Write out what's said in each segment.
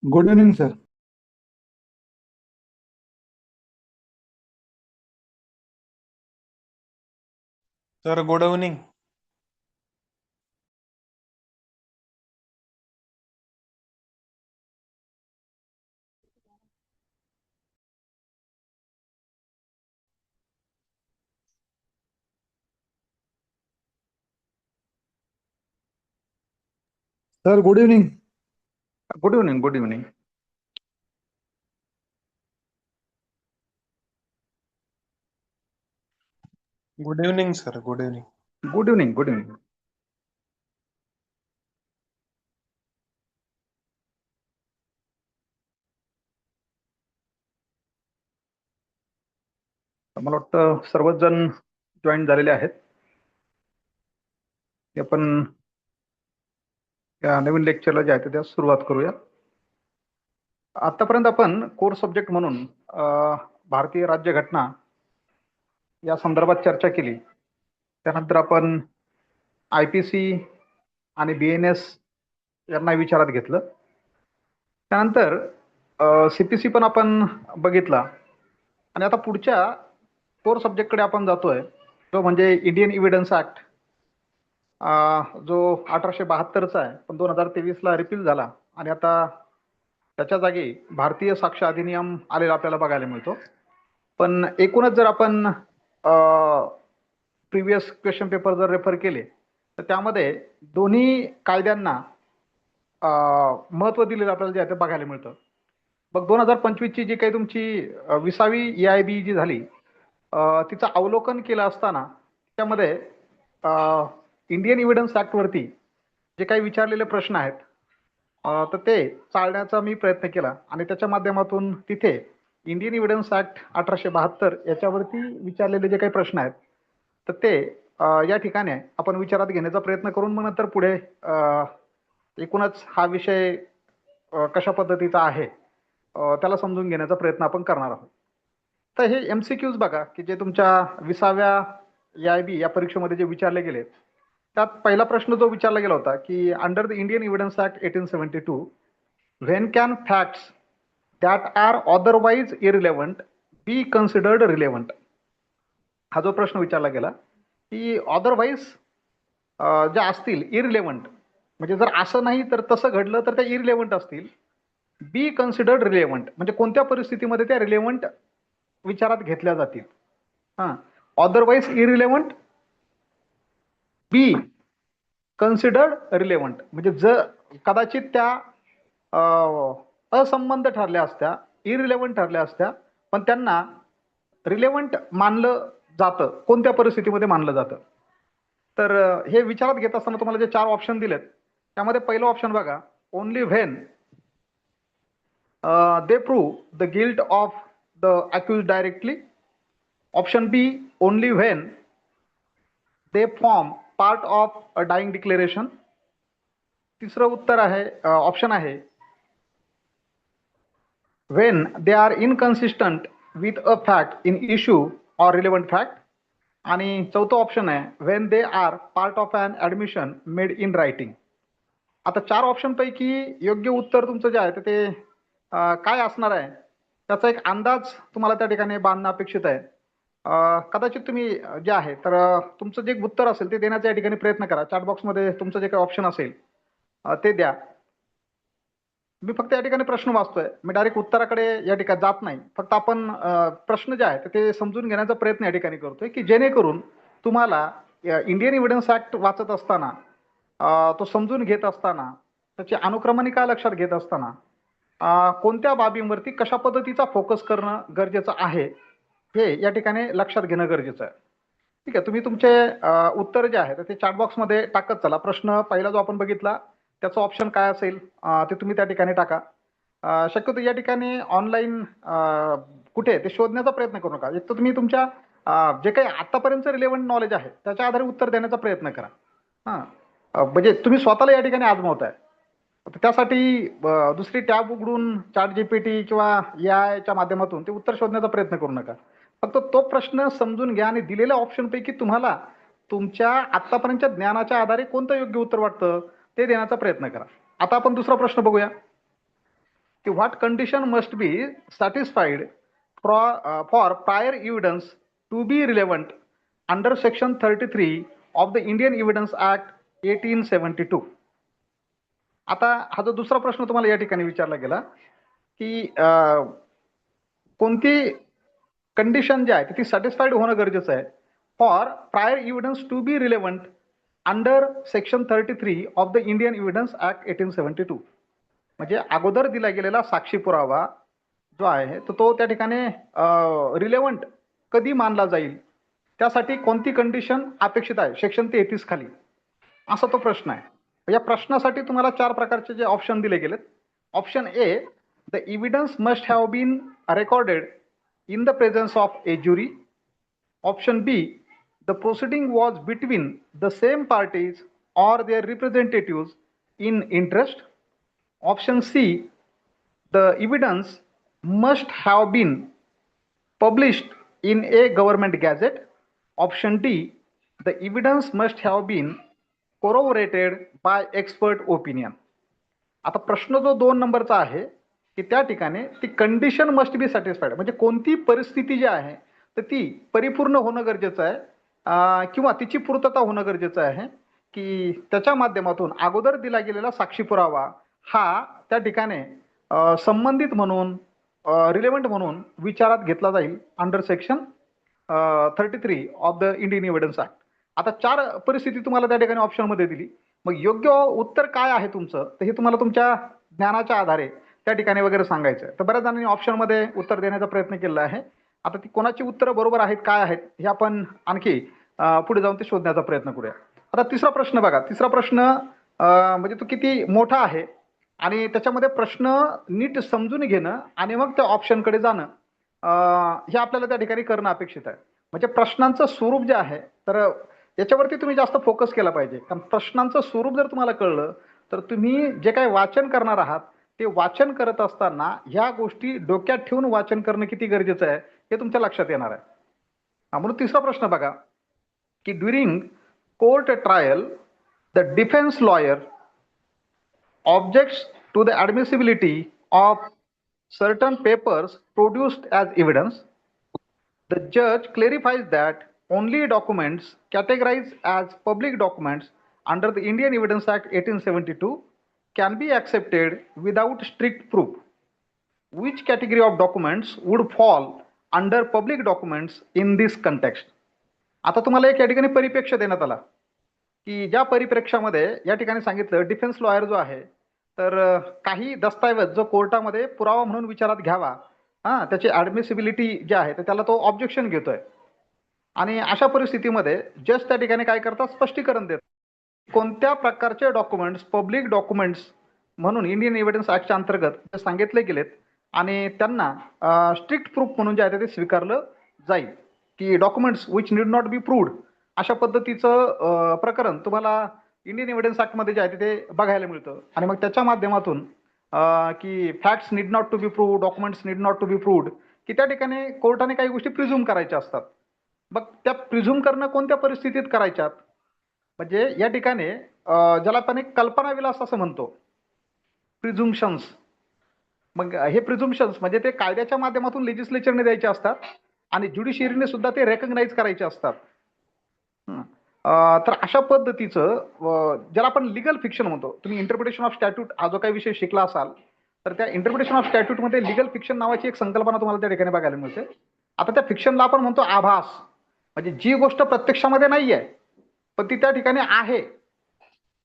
Good evening sir. Sir good evening. Sir good evening. Good evening. Good evening. Good evening sir. Good evening. Good evening. Good evening. मला वाटतं सर्वच जण join झालेले आहेत. आपण या नवीन लेक्चरला जे आहे त्यास सुरुवात करूया. आतापर्यंत आपण कोर सब्जेक्ट म्हणून भारतीय राज्यघटना या संदर्भात चर्चा केली. त्यानंतर आपण IPC आणि BNS यांना विचारात घेतलं. त्यानंतर CPC पण आपण बघितला आणि आता पुढच्या कोर सब्जेक्टकडे आपण जातोय, जो म्हणजे इंडियन इव्हिडन्स ऍक्ट, जो 1872चा आहे पण 2023ला रिपील झाला आणि आता त्याच्या जागी भारतीय साक्ष अधिनियम आलेला आपल्याला बघायला मिळतो. पण एकूणच जर आपण प्रिव्हियस क्वेश्चन पेपर जर रेफर केले तर त्यामध्ये दोन्ही कायद्यांना महत्त्व दिलेलं आपल्याला जे आहे ते बघायला मिळतं. मग 2025ची जी काही तुमची 20वी EIB जी झाली, तिचं अवलोकन केलं असताना त्यामध्ये इंडियन इव्हिडन्स ऍक्टवरती जे काही विचारलेले प्रश्न आहेत तर ते चालण्याचा मी प्रयत्न केला आणि त्याच्या माध्यमातून तिथे इंडियन इव्हिडन्स ऍक्ट 1872 याच्यावरती विचारलेले जे काही प्रश्न आहेत तर ते या ठिकाणी आपण विचारात घेण्याचा प्रयत्न करून मग नंतर पुढे एकूणच हा विषय कशा पद्धतीचा आहे त्याला समजून घेण्याचा प्रयत्न आपण करणार आहोत. तर हे MCQs बघा की जे तुमच्या 20व्या EIB या परीक्षेमध्ये जे विचारले गेले, त्यात पहिला प्रश्न जो विचारला गेला होता की under the Indian evidence act 1872 when can facts that are otherwise irrelevant be considered relevant. हा जो प्रश्न विचारला गेला की अदरवाईज ज्या असतील इरिलेव्हंट, म्हणजे जर असं नाही तर तसं घडलं तर त्या इरिलेव्हंट असतील. बी कन्सिडर्ड रिलेव्हंट म्हणजे कोणत्या परिस्थितीमध्ये त्या रिलेव्हंट विचारात घेतल्या जातील. हां, otherwise irrelevant, be considered relevant म्हणजे जर कदाचित त्या असंबंध ठरल्या असत्या, इरिलेव्हंट ठरल्या असत्या, पण त्यांना रिलेव्हंट मानलं जातं, कोणत्या परिस्थितीमध्ये मानलं जातं. तर हे विचारात घेत असताना तुम्हाला जे 4 ऑप्शन दिलेत त्यामध्ये पहिलं ऑप्शन बघा, only when they prove the guilt of the accused directly. Option B, only when they form part of a dying declaration. तिसरं उत्तर आहे, ऑप्शन आहे, when they are inconsistent with a fact in issue or relevant fact. आणि चौथं option आहे, when they are part of an admission made in writing. आता 4 option पैकी योग्य उत्तर तुमचं जे आहे ते काय असणार आहे त्याचा एक अंदाज तुम्हाला त्या ठिकाणी बांधणं अपेक्षित आहे. कदाचित तुम्ही जे आहे तर तुमचं जे उत्तर असेल ते देण्याचा या ठिकाणी प्रयत्न करा. चॅट बॉक्समध्ये तुमचं जे काही ऑप्शन असेल ते द्या. मी फक्त या ठिकाणी प्रश्न वाचतोय, मी डायरेक्ट उत्तराकडे या ठिकाणी जात नाही. फक्त आपण प्रश्न जे आहे ते समजून घेण्याचा प्रयत्न या ठिकाणी करतोय की जेणेकरून तुम्हाला इंडियन इव्हिडन्स ऍक्ट वाचत असताना, तो समजून घेत असताना, त्याची अनुक्रमणिका लक्षात घेत असताना कोणत्या बाबींवरती कशा पद्धतीचा फोकस करणं गरजेचं आहे हे या ठिकाणी लक्षात घेणं गरजेचं आहे. ठीक आहे, तुम्ही तुमचे उत्तर जे आहे ते चॅट बॉक्समध्ये टाकत चला. प्रश्न पहिला जो आपण बघितला त्याचं ऑप्शन काय असेल ते तुम्ही त्या ठिकाणी टाका. शक्यतो या ठिकाणी ऑनलाईन कुठे ते शोधण्याचा प्रयत्न करू नका. एक तर तुम्ही तुमच्या जे काही आतापर्यंत रिलेव्हंट नॉलेज आहे त्याच्या आधारे उत्तर देण्याचा प्रयत्न करा. हां, म्हणजे तुम्ही स्वतःला या ठिकाणी आजमावताय. त्यासाठी दुसरी टॅब उघडून चॅट GPT किंवा AI च्या माध्यमातून ते उत्तर शोधण्याचा प्रयत्न करू नका. फक्त तो प्रश्न समजून घ्या आणि दिलेल्या ऑप्शन पैकी तुम्हाला तुमच्या आतापर्यंतच्या ज्ञानाच्या आधारे कोणतं योग्य उत्तर वाटतं ते देण्याचा प्रयत्न करा. आता आपण दुसरा प्रश्न बघूया. की what condition must be satisfied for prior evidence to be relevant under section 33 of the Indian evidence act 1872. आता हा जो दुसरा प्रश्न तुम्हाला या ठिकाणी विचारला गेला की कोणती कंडिशन जी आहे ती सॅटिस्फाईड होणं गरजेचं आहे for prior evidence to be relevant under section 33 of the Indian evidence act 1872. म्हणजे अगोदर दिला गेलेला साक्षी पुरावा जो आहे तर तो त्या ठिकाणी रिलेव्हंट कधी मानला जाईल, त्यासाठी कोणती कंडिशन अपेक्षित आहे सेक्शन 33 खाली, असा तो प्रश्न आहे. या प्रश्नासाठी तुम्हाला 4 प्रकारचे जे ऑप्शन दिले गेलेत. Option A, the evidence must have been recorded in the presence of a jury. Option B, the proceeding was between the same parties or their representatives in interest. Option C, the evidence must have been published in a government gazette. Option D, the evidence must have been corroborated by expert opinion. आता प्रश्न जो 2 नंबरचा आहे की त्या ठिकाणी ती condition must be satisfied, म्हणजे कोणती परिस्थिती जी आहे तर ती परिपूर्ण होणं गरजेचं आहे किंवा तिची पूर्तता होणं गरजेचं आहे की त्याच्या माध्यमातून अगोदर दिला गेलेला साक्षी पुरावा हा त्या ठिकाणी संबंधित म्हणून रिलेव्हंट म्हणून विचारात घेतला जाईल under section 33 of the Indian evidence act. आता 4 परिस्थिती तुम्हाला त्या ठिकाणी ऑप्शनमध्ये दिली. मग योग्य उत्तर काय आहे तुमचं तर हे तुम्हाला तुमच्या ज्ञानाच्या आधारे त्या ठिकाणी वगैरे सांगायचं आहे. तर बऱ्याच जणांनी ऑप्शनमध्ये उत्तर देण्याचा प्रयत्न केला आहे. आता ती कोणाची उत्तरं बरोबर आहेत काय आहेत हे आपण आणखी पुढे जाऊन ते शोधण्याचा प्रयत्न करूया. आता तिसरा प्रश्न बघा. तिसरा प्रश्न म्हणजे तो किती मोठा आहे आणि त्याच्यामध्ये प्रश्न नीट समजून घेणं आणि मग त्या ऑप्शनकडे जाणं हे आपल्याला त्या ठिकाणी करणं अपेक्षित आहे. म्हणजे प्रश्नांचं स्वरूप जे आहे तर याच्यावरती तुम्ही जास्त फोकस केला पाहिजे. कारण प्रश्नांचं स्वरूप जर तुम्हाला कळलं तर तुम्ही जे काही वाचन करणार आहात ते वाचन करत असताना ह्या गोष्टी डोक्यात ठेवून वाचन करणं किती गरजेचं आहे हे तुमच्या लक्षात येणार आहे. म्हणून तिसरा प्रश्न बघा की during court trial the defence lawyer objects to the admissibility of certain papers produced as evidence. The judge clarifies that only documents categorized as public documents under the Indian Evidence Act 1872 can be accepted without strict proof. Which category of documents would fall under public documents in this context? आता तुम्हाला एक या ठिकाणी परिप्रेक्ष्य देण्यात आला की ज्या परिप्रेक्ष्यामध्ये या ठिकाणी सांगितलं डिफेन्स लॉयर जो आहे तर काही दस्तऐवज जो कोर्टामध्ये पुरावा म्हणून विचारात घ्यावा त्याची ऍडमिसिबिलिटी जी आहे तर त्याला तो ऑब्जेक्शन घेतोय आणि अशा परिस्थितीमध्ये जज त्या ठिकाणी काय करतात स्पष्टीकरण देतात कोणत्या प्रकारचे डॉक्युमेंट्स पब्लिक डॉक्युमेंट्स म्हणून इंडियन एव्हिडन्स ऍक्टच्या अंतर्गत सांगितले गेलेत आणि त्यांना स्ट्रिक्ट प्रूफ म्हणून जे आहे ते स्वीकारलं जाईल की documents which need not be proved अशा पद्धतीचं प्रकरण तुम्हाला इंडियन एव्हिडन्स ऍक्टमध्ये जे आहे ते बघायला मिळतं. आणि मग त्याच्या माध्यमातून की facts need not to be proved, documents need not to be proved की त्या ठिकाणी कोर्टाने काही गोष्टी प्रिझ्यूम करायच्या असतात. मग त्या प्रिझ्यूम करणं कोणत्या परिस्थितीत करायच्यात म्हणजे या ठिकाणी ज्याला आपण एक कल्पनाविलास असं म्हणतो प्रिझ्युम्शन्स. मग हे प्रिझ्युम्शन्स म्हणजे ते कायद्याच्या माध्यमातून लेजिस्लेचरने द्यायचे असतात आणि ज्युडिशियरीने सुद्धा ते रेकग्नाइज करायचे असतात. तर अशा पद्धतीचं ज्याला आपण लिगल फिक्शन म्हणतो. तुम्ही इंटरप्रिटेशन ऑफ स्टॅट्यूट हा जो काही विषय शिकला असाल तर त्या इंटरप्रिटेशन ऑफ स्टॅट्यूटमध्ये लिगल फिक्शन नावाची एक संकल्पना तुम्हाला त्या ठिकाणी बघायला मिळते. आता त्या फिक्शनला आपण म्हणतो आभास, म्हणजे जी गोष्ट प्रत्यक्षामध्ये नाही आहे पण ती त्या ठिकाणी आहे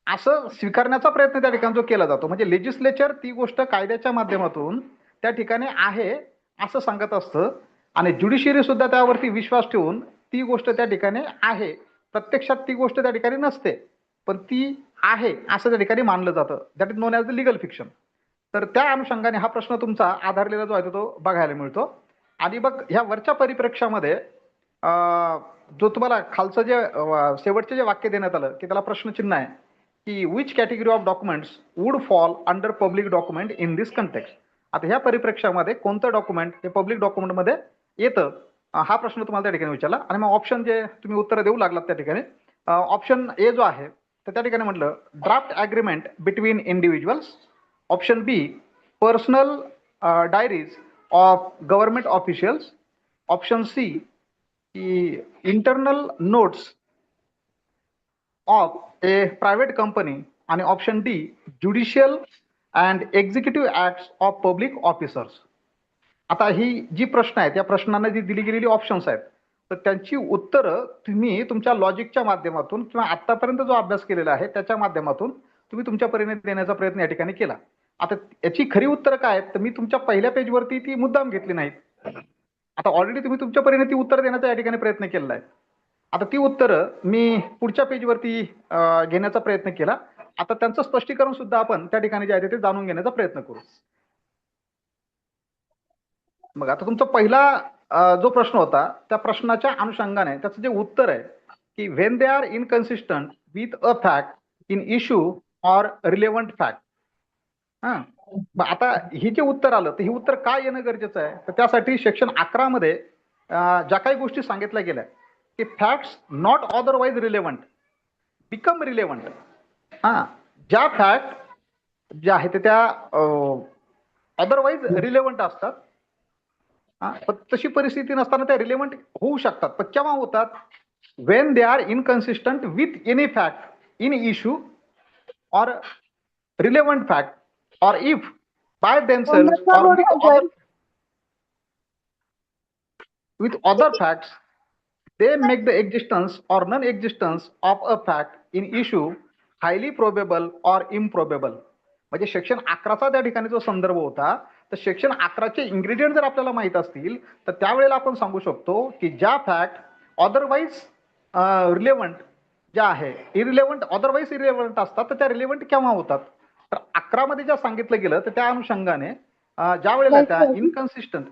असं स्वीकारण्याचा प्रयत्न त्या ठिकाणी जो केला जातो. म्हणजे लेजिस्लेचर ती गोष्ट कायद्याच्या माध्यमातून त्या ठिकाणी आहे असं सांगत असतं आणि ज्युडिशियरी सुद्धा त्यावरती विश्वास ठेवून ती गोष्ट त्या ठिकाणी आहे, प्रत्यक्षात ती गोष्ट त्या ठिकाणी नसते पण ती आहे असं त्या ठिकाणी मानलं जातं. That is known as the legal fiction. तर त्या अनुषंगाने हा प्रश्न तुमचा आधारलेला जो आहे तो बघायला मिळतो. आणि मग ह्या वरच्या परिप्रेक्ष्यामध्ये जो तुम्हाला खालचं जे शेवटचे जे वाक्य देण्यात आलं की त्याला प्रश्नचिन्ह आहे की which category of documents would fall under public document in this context. आता ह्या परिप्रेक्ष्यामध्ये कोणतं डॉक्युमेंट हे पब्लिक डॉक्युमेंटमध्ये येतं हा प्रश्न तुम्हाला त्या ठिकाणी विचारला. आणि मग ऑप्शन जे तुम्ही उत्तर देऊ लागलात त्या ठिकाणी ऑप्शन ए जो आहे तर त्या ठिकाणी म्हटलं draft agreement between individuals. Option B personal diaries of government officials. Option C की internal notes of a private company. आणि option D judicial and executive acts of public officers. आता ही जी प्रश्न आहेत या प्रश्नांना जी दिली गेलेली ऑप्शन्स आहेत तर त्यांची उत्तरं तुम्ही तुमच्या लॉजिकच्या माध्यमातून किंवा आतापर्यंत जो अभ्यास केलेला आहे त्याच्या माध्यमातून तुम्ही तुमच्या परीने देण्याचा प्रयत्न या ठिकाणी केला. आता याची खरी उत्तरं काय आहेत तर मी तुमच्या पहिल्या पेजवरती ती मुद्दाम घेतली नाहीत. आता ऑलरेडी तुम्ही तुमच्या परीने ती उत्तर देण्याचा या ठिकाणी प्रयत्न केलेला आहे. आता ती उत्तरं मी पुढच्या पेजवरती घेण्याचा प्रयत्न केला. आता त्यांचं स्पष्टीकरण सुद्धा आपण त्या ठिकाणी जे आहे ते जाणून घेण्याचा प्रयत्न करू. मग आता तुमचा पहिला जो प्रश्न होता त्या प्रश्नाच्या अनुषंगाने त्याचं जे उत्तर आहे की when they are inconsistent with a fact in issue or relevant fact. हा, मग आता ही जे उत्तर आलं तर हे उत्तर काय येणं गरजेचं आहे तर त्यासाठी सेक्शन 11 मध्ये ज्या काही गोष्टी सांगितल्या गेल्या की facts not otherwise relevant become relevant. हा, ज्या फॅक्ट ज्या आहेत ते त्या अदरवाईज रिलेव्हंट असतात. पण तशी परिस्थिती नसताना त्या रिलेव्हंट होऊ शकतात. पण केव्हा होतात? When they are inconsistent with any fact in issue or relevant fact or if by themselves or with other facts they make the existence or non-existence of a fact in issue highly probable or improbable. म्हणजे section 11चा त्या ठिकाणी जो संदर्भ होता तर section 11चे ingredient जर आपल्याला माहित असतील तर त्यावेळेला आपण सांगू शकतो की ज्या फॅक्ट अदरवाईज रिलेव्हंट ज्या आहे इरिलेव्हंट अदरवाईज इरिलेव्हंट असतात तर त्या रिलेव्हंट केव्हा होतात तर 11 मध्ये ज्या सांगितलं गेलं तर त्या अनुषंगाने ज्या वेळेला त्या inconsistent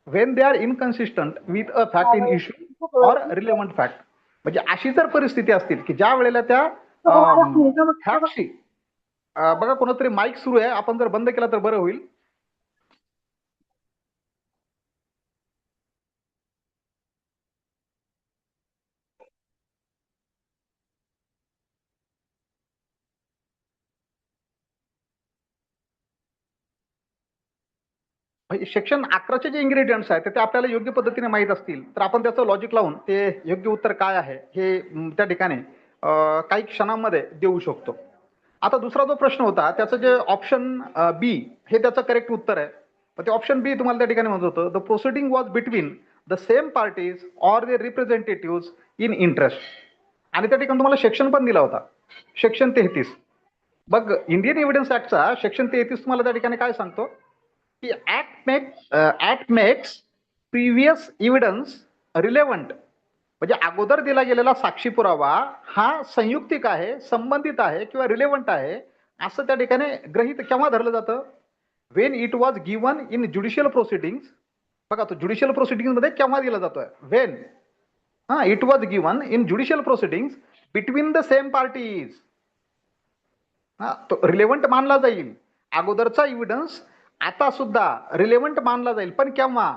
when they are inconsistent with a fact in issue or relevant fact म्हणजे अशी जर परिस्थिती असतील की ज्या वेळेला त्या फॅक्टशी बघा कोणतरी माईक सुरू आहे आपण जर बंद केला तर बरं होईल. सेक्शन 11चे जे इन्ग्रेडियंट्स आहेत ते आपल्याला योग्य पद्धतीने माहित असतील तर आपण त्याचं लॉजिक लावून ते योग्य उत्तर काय आहे हे त्या ठिकाणी काही क्षणांमध्ये देऊ शकतो. आता दुसरा जो प्रश्न होता त्याचं जे ऑप्शन बी हे त्याचं करेक्ट उत्तर आहे. तर ते ऑप्शन बी तुम्हाला त्या ठिकाणी म्हणत होतं the proceeding was between the same parties or the representative in interest. आणि त्या ठिकाणी तुम्हाला सेक्शन पण दिला होता सेक्शन 33. बघ इंडियन एव्हिडन्स ऍक्टचा सेक्शन 33 तुम्हाला त्या ठिकाणी काय सांगतो की act makes previous evidence relevant. म्हणजे अगोदर दिला गेलेला साक्षी पुरावा हा संयुक्तिक आहे संबंधित आहे किंवा रिलेव्हंट आहे असं त्या ठिकाणी गृहीत केव्हा धरलं जातं Wien it was given in judicial proceedings. बघा तो ज्युडिशियल प्रोसिडिंग मध्ये केव्हा दिला जातोय Wien it was given in judicial proceedings between the same parties. तो रिलेव्हंट मानला जाईल अगोदरचा एव्हिडन्स आता सुद्धा रिलेव्हंट मानला जाईल पण केव्हा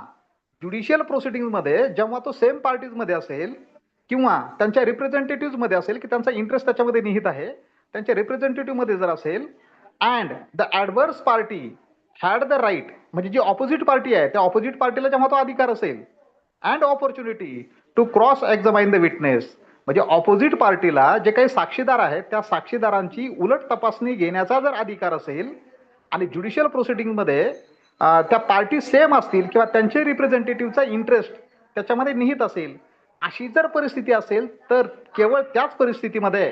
ज्युडिशियल प्रोसिडिंग मध्ये जेव्हा तो सेम पार्टीज मध्ये असेल किंवा त्यांच्या रिप्रेझेंटेटिव्ह मध्ये असेल की त्यांचा इंटरेस्ट त्याच्यामध्ये निहित आहे त्यांच्या रिप्रेझेंटेटिव्ह मध्ये जर असेल and the adverse party had the right म्हणजे जी ऑपोजिट पार्टी आहे त्या ऑपोजिट पार्टीला जेव्हा तो अधिकार असेल and opportunity to cross examine the witness म्हणजे ऑपोजिट पार्टीला जे काही साक्षीदार आहेत त्या साक्षीदारांची उलट तपासणी घेण्याचा जर अधिकार असेल आणि ज्युडिशियल प्रोसिडिंग मध्ये त्या पार्टी सेम असतील किंवा त्यांचे रिप्रेझेंटेटिव्हचा इंटरेस्ट त्याच्यामध्ये निहित असेल अशी जर परिस्थिती असेल तर केवळ त्याच परिस्थितीमध्ये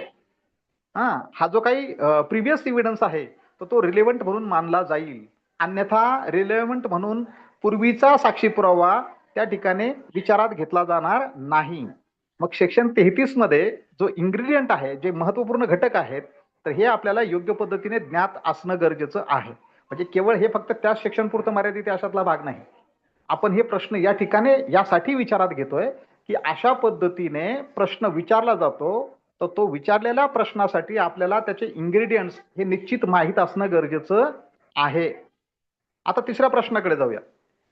हा जो काही प्रिव्हियस एव्हिडन्स आहे तर तो रिलेव्हंट म्हणून मानला जाईल. अन्यथा रिलेव्हंट म्हणून पूर्वीचा साक्षी पुरावा त्या ठिकाणी विचारात घेतला जाणार नाही. मग सेक्शन 33 मध्ये जो इन्ग्रेडियंट आहे जे महत्वपूर्ण घटक आहेत तर हे आपल्याला योग्य पद्धतीने ज्ञात असणं गरजेचं आहे. म्हणजे केवळ हे फक्त त्या सेक्शन पुरतं मर्यादित अशातला भाग नाही. आपण हे प्रश्न या ठिकाणी यासाठी विचारात घेतोय की अशा पद्धतीने प्रश्न विचारला जातो तर तो विचारलेल्या प्रश्नासाठी आपल्याला त्याचे इन्ग्रेडियंट्स हे निश्चित माहीत असणं गरजेचं आहे. आता तिसऱ्या प्रश्नाकडे जाऊया.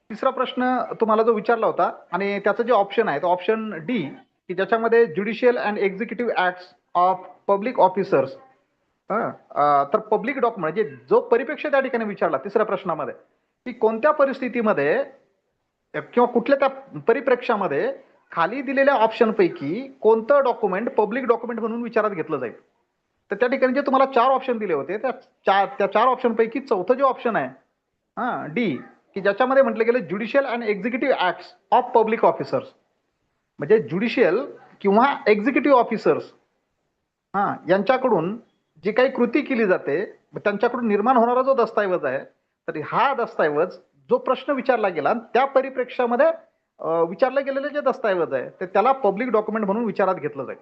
तिसरा प्रश्न तुम्हाला जो विचारला होता आणि त्याचं जे ऑप्शन आहे तो ऑप्शन डी की ज्याच्यामध्ये judicial and executive acts of public officers. तर पब्लिक डॉक्युमेंट म्हणजे जो परिप्रेक्ष्य त्या ठिकाणी विचारला तिसऱ्या प्रश्नामध्ये, की कोणत्या परिस्थितीमध्ये किंवा कुठल्या त्या परिप्रेक्ष्यामध्ये खाली दिलेल्या ऑप्शन पैकी कोणतं डॉक्युमेंट पब्लिक डॉक्युमेंट म्हणून विचारात घेतलं जाईल. तर त्या ठिकाणी जे तुम्हाला 4 ऑप्शन दिले होते त्या 4 ऑप्शन पैकी चौथं जे ऑप्शन आहे डी, की ज्याच्यामध्ये म्हटलं गेलं judicial and executive acts of public officers, म्हणजे ज्युडिशियल किंवा एक्झिक्युटिव्ह ऑफिसर्स यांच्याकडून जी काही कृती केली जाते त्यांच्याकडून निर्माण होणारा जो दस्तऐवज आहे, तर हा दस्तऐवज जो प्रश्न विचारला गेला त्या परिप्रेक्ष्यामध्ये विचारले गेलेले जे दस्तऐवज आहे ते त्याला पब्लिक डॉक्युमेंट म्हणून विचारात घेतलं जाईल.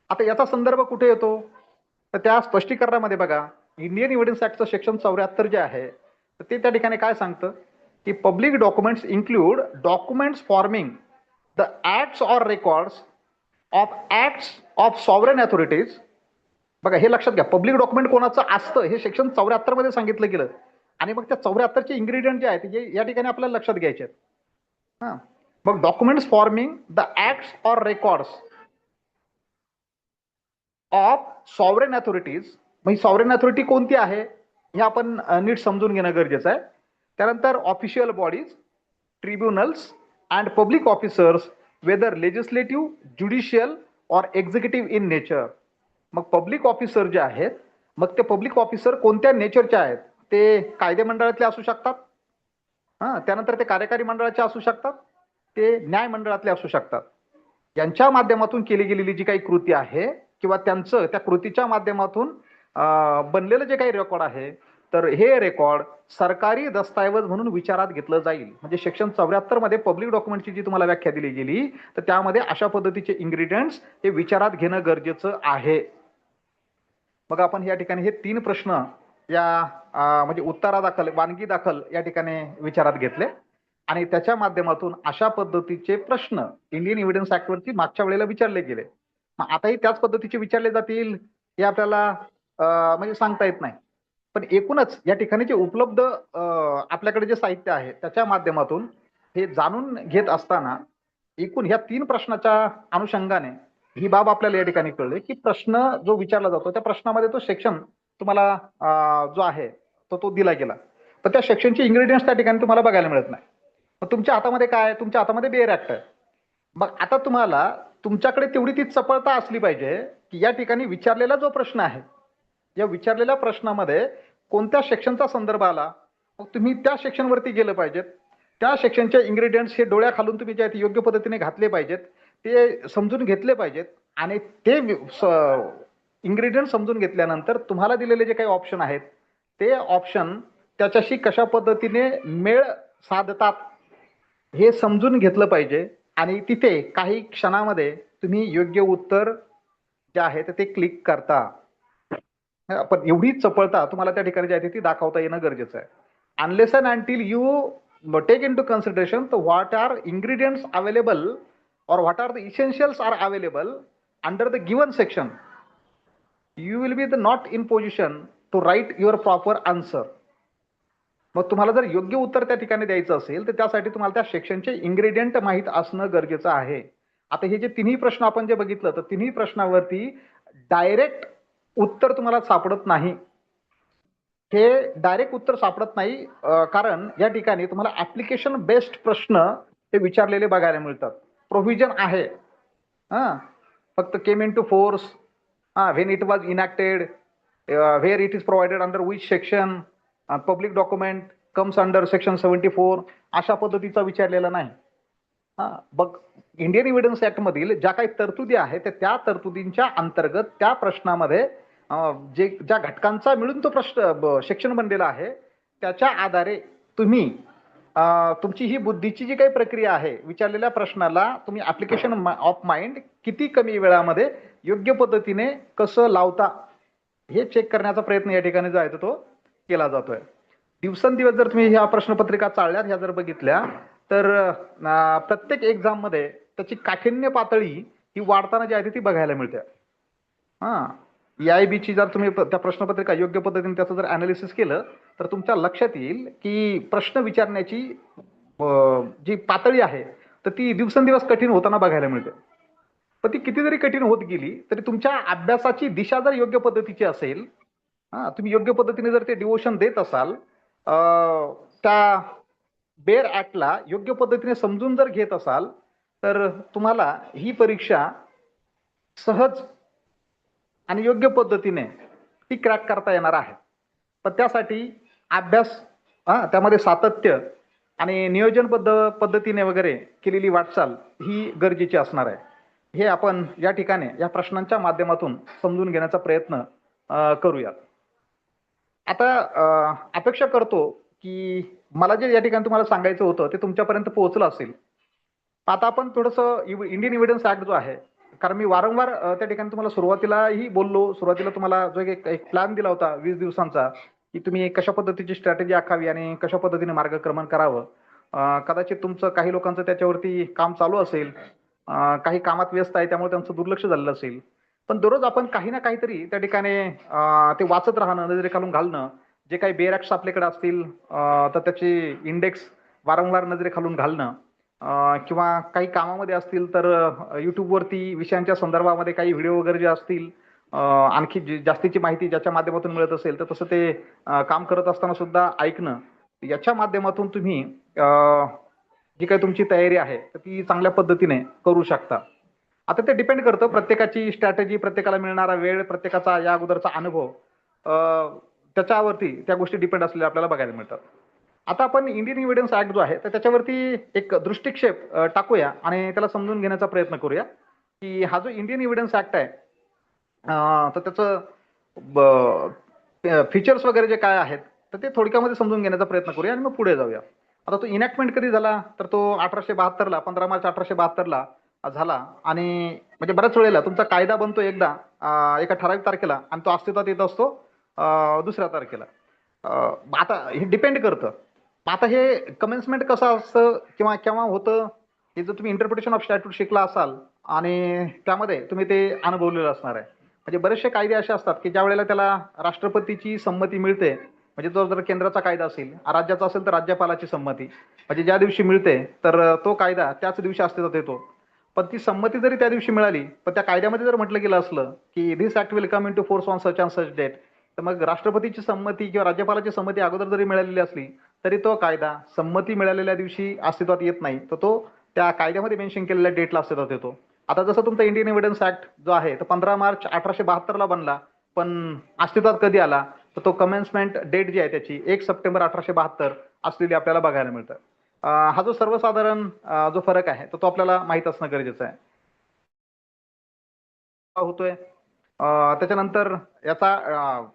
आता याचा संदर्भ कुठे येतो, तर त्या स्पष्टीकरणामध्ये बघा, इंडियन एव्हिडन्स ऍक्टचं सेक्शन 74 जे आहे तर ते त्या ठिकाणी काय सांगतं, की public documents include documents forming the acts or records of sovereign authorities. बघा हे लक्षात घ्या, पब्लिक डॉक्युमेंट कोणाचं असतं हे सेक्शन 74 मध्ये सांगितलं गेलं, आणि मग त्या 74चे इन्ग्रेडियंट जे आहेत ते या ठिकाणी आपल्याला लक्षात घ्यायचे आहेत. मग documents forming the acts or records of sovereign authorities. मग ही सॉव्हरेन अथॉरिटी कोणती आहे हे आपण नीट समजून घेणं गरजेचं आहे. त्यानंतर official bodies, tribunals and public officers whether legislative, judicial or executive in nature. मग पब्लिक ऑफिसर जे आहेत, मग ते पब्लिक ऑफिसर कोणत्या नेचरचे आहेत, ते कायदे मंडळातले असू शकतात, त्यानंतर ते कार्यकारी मंडळाचे असू शकतात, ते न्याय मंडळातले असू शकतात. यांच्या माध्यमातून केली गेलेली जी काही कृती आहे किंवा त्यांचं त्या कृतीच्या माध्यमातून बनलेलं जे काही रेकॉर्ड आहे, तर हे रेकॉर्ड सरकारी दस्तऐवज म्हणून विचारात घेतलं जाईल. म्हणजे सेक्शन 74 मध्ये पब्लिक डॉक्युमेंटची जी तुम्हाला व्याख्या दिली गेली, तर त्यामध्ये अशा पद्धतीचे इन्ग्रेडियंट्स हे विचारात घेणं गरजेचं आहे. मग आपण या ठिकाणी हे 3 प्रश्न या म्हणजे उत्तरादाखल, वानगी दाखल या ठिकाणी विचारात घेतले, आणि त्याच्या माध्यमातून अशा पद्धतीचे प्रश्न इंडियन एव्हिडन्स ऍक्ट वरती मागच्या वेळेला विचारले गेले. मग आताही त्याच पद्धतीचे विचारले जातील हे आपल्याला म्हणजे सांगता येत नाही. पण एकूणच या ठिकाणी जे उपलब्ध आपल्याकडे जे साहित्य आहे त्याच्या माध्यमातून हे जाणून घेत असताना एकूण ह्या 3 प्रश्नाच्या अनुषंगाने ही बाब आपल्याला या ठिकाणी कळली, की प्रश्न जो विचारला जातो त्या प्रश्नामध्ये तो सेक्शन तुम्हाला जो आहे तो दिला गेला, पण त्या सेक्शनचे इन्ग्रेडियंट्स त्या ठिकाणी तुम्हाला बघायला मिळत नाही. मग तुमच्या हातामध्ये काय आहे, तुमच्या हातामध्ये बेअर ऍक्ट आहे. मग आता तुम्हाला तुमच्याकडे तेवढी ती चपळता असली पाहिजे की या ठिकाणी विचारलेला जो प्रश्न आहे, या विचारलेल्या प्रश्नामध्ये कोणत्या सेक्शनचा संदर्भ आला, मग तुम्ही त्या सेक्शनवरती गेलं पाहिजेत. त्या सेक्शनचे इन्ग्रेडियंट्स हे डोळ्या खालून तुम्ही जे आहेत योग्य पद्धतीने घातले पाहिजेत, ते समजून घेतले पाहिजेत, आणि ते इन्ग्रेडियंट समजून घेतल्यानंतर तुम्हाला दिलेले जे काही ऑप्शन आहेत ते ऑप्शन त्याच्याशी कशा पद्धतीने मेळ साधतात हे समजून घेतलं पाहिजे, आणि तिथे काही क्षणामध्ये तुम्ही योग्य उत्तर जे आहे ते क्लिक करता. पण एवढी चपळता तुम्हाला त्या ठिकाणी जी आहे ती दाखवता येणं गरजेचं आहे. Unless and until you take into consideration what are ingredients available or what are the essentials are available under the given section, you will be not in position to write your proper answer. मग तुम्हाला जर योग्य उत्तर त्या ठिकाणी द्यायचं असेल तर त्यासाठी तुम्हाला त्या सेक्शनचे इन्ग्रेडियंट माहित असणं गरजेचं आहे. आता हे जे तिन्ही प्रश्न आपण जे बघितलं, तर तिन्ही प्रश्नावरती डायरेक्ट उत्तर तुम्हाला सापडत नाही. हे डायरेक्ट उत्तर सापडत नाही कारण या ठिकाणी तुम्हाला ऍप्लिकेशन बेस्ड प्रश्न हे विचारलेले बघायला मिळतात. प्रोव्हिजन आहे, फक्त came in to force, when it was enacted, where it is provided under which section, public document comes under section 74, अशा पद्धतीचा विचारलेला नाही. बघ, इंडियन एव्हिडन्स ऍक्ट मधील ज्या काही तरतुदी आहेत त्या तरतुदींच्या अंतर्गत त्या प्रश्नामध्ये ज्या घटकांचा मिळून तो प्रश्न सेक्शन बनलेला आहे त्याच्या आधारे तुम्ही तुमची ही बुद्धीची जी काही प्रक्रिया आहे, विचारलेल्या प्रश्नाला तुम्ही ऍप्लिकेशन ऑफ माइंड किती कमी वेळामध्ये योग्य पद्धतीने कसं लावता हे चेक करण्याचा प्रयत्न या ठिकाणी जो आहे तो केला जातोय. दिवसेंदिवस जर तुम्ही ह्या प्रश्नपत्रिका चाळल्यात, ह्या जर बघितल्या, तर प्रत्येक एक्झाम मध्ये त्याची काठिण्य पातळी ही वाढताना जी आहे ती बघायला मिळते. EIB ची जर तुम्ही त्या प्रश्नपत्रिका योग्य पद्धतीने त्याचं जर अनालिसिस केलं तर तुमच्या लक्षात येईल की प्रश्न विचारण्याची जी पातळी आहे तर ती दिवसेंदिवस कठीण होताना बघायला मिळते. पण ती किती जरी कठीण होत गेली तरी तुमच्या अभ्यासाची दिशा जर योग्य पद्धतीची असेल तुम्ही योग्य पद्धतीने जर ते डिवोशन देत असाल, त्या बेअर ऍक्टला योग्य पद्धतीने समजून जर घेत असाल, तर तुम्हाला ही परीक्षा सहज आणि योग्य पद्धतीने ती क्रॅक करता येणार आहे. पण त्यासाठी अभ्यास, त्यामध्ये सातत्य आणि नियोजनबद्ध पद्धतीने वगैरे केलेली वाटचाल ही गरजेची असणार आहे. हे आपण या ठिकाणी या प्रश्नांच्या माध्यमातून समजून घेण्याचा प्रयत्न करूयात. आता अपेक्षा करतो की मला जे या ठिकाणी तुम्हाला सांगायचं होतं ते तुमच्यापर्यंत पोहोचलं असेल. आता आपण थोडंसं इंडियन एव्हिडन्स ऍक्ट जो आहे, कारण मी वारंवार त्या ठिकाणी तुम्हाला सुरुवातीलाही बोललो, सुरुवातीला तुम्हाला जो एक प्लॅन दिला होता 20 दिवसांचा, की तुम्ही कशा पद्धतीची स्ट्रॅटेजी आखावी आणि कशा पद्धतीने मार्गक्रमण करावं. कदाचित तुमचं काही लोकांचं त्याच्यावरती काम चालू असेल, काही कामात व्यस्त आहे त्यामुळे त्यांचं दुर्लक्ष झालेलं असेल. पण दररोज आपण काही ना काहीतरी त्या ठिकाणी ते वाचत राहणं, नजरेखालून घालणं, जे काही बेअर ऍक्ट्स आपल्याकडे असतील तर त्याचे इंडेक्स वारंवार नजरेखालून घालणं, किंवा काही कामामध्ये असतील तर युट्यूबवरती विषयांच्या संदर्भामध्ये काही व्हिडिओ वगैरे जे असतील, आणखी जास्तीची माहिती ज्याच्या माध्यमातून मिळत असेल तर तसं ते काम करत असताना सुद्धा ऐकणं, याच्या माध्यमातून तुम्ही जी काही तुमची तयारी आहे तर ती चांगल्या पद्धतीने करू शकता. आता ते डिपेंड करतं, प्रत्येकाची स्ट्रॅटेजी, प्रत्येकाला मिळणारा वेळ, प्रत्येकाचा या अगोदरचा अनुभव, त्याच्यावरती त्या गोष्टी डिपेंड असलेल्या आपल्याला बघायला मिळतात. आता आपण इंडियन एव्हिडन्स ऍक्ट जो आहे तर त्याच्यावरती एक दृष्टिक्षेप टाकूया आणि त्याला समजून घेण्याचा प्रयत्न करूया की हा जो इंडियन एव्हिडन्स ऍक्ट आहे तर त्याचं फीचर्स वगैरे जे काय आहेत तर ते थोडक्यामध्ये समजून घेण्याचा प्रयत्न करूया आणि मग पुढे जाऊया. आता तो इनॅक्टमेंट कधी झाला तर तो 1872ला, 15 मार्च 1872ला झाला. आणि म्हणजे बऱ्याच वेळेला तुमचा कायदा बनतो एकदा एका ठराविक तारखेला आणि तो अस्तित्वात येत असतो दुसऱ्या तारखेला. आता हे डिपेंड करतं. आता हे कमेन्समेंट कसं असतं किंवा केव्हा होतं, हे जर तुम्ही इंटरप्रिटेशन ऑफ स्टॅट्यूट शिकला असाल आणि त्यामध्ये तुम्ही ते अनुभवलेलं असणार आहे. म्हणजे बरेचसे कायदे असे असतात की ज्या वेळेला त्याला राष्ट्रपतीची संमती मिळते, म्हणजे तो जर केंद्राचा कायदा असेल, राज्याचा असेल तर राज्यपालाची संमती, म्हणजे ज्या दिवशी मिळते तर तो कायदा त्याच दिवशी अस्तित्वात येतो. पण ती संमती जरी त्या दिवशी मिळाली, पण त्या कायद्यामध्ये जर म्हटलं गेलं असलं की this act will come in to force on such and such date, तर मग राष्ट्रपतीची संमती किंवा राज्यपालाची संमती अगोदर जरी मिळालेली असली तरी तो कायदा संमती मिळालेल्या दिवशी अस्तित्वात येत नाही, तर तो त्या कायद्यामध्ये मेन्शन केलेल्या डेटला अस्तित्वात येतो. आता जसं तुमचा इंडियन एव्हिडन्स ऍक्ट जो आहे तो 15 मार्च 1872ला बनला, पण अस्तित्वात कधी आला तर तो कमेन्समेंट डेट जी आहे त्याची 1 सप्टेंबर 1872 असलेली आपल्याला बघायला मिळतं. हा जो सर्वसाधारण जो फरक आहे तो आपल्याला माहित असणं गरजेचं आहे. होतोय त्याच्यानंतर याचा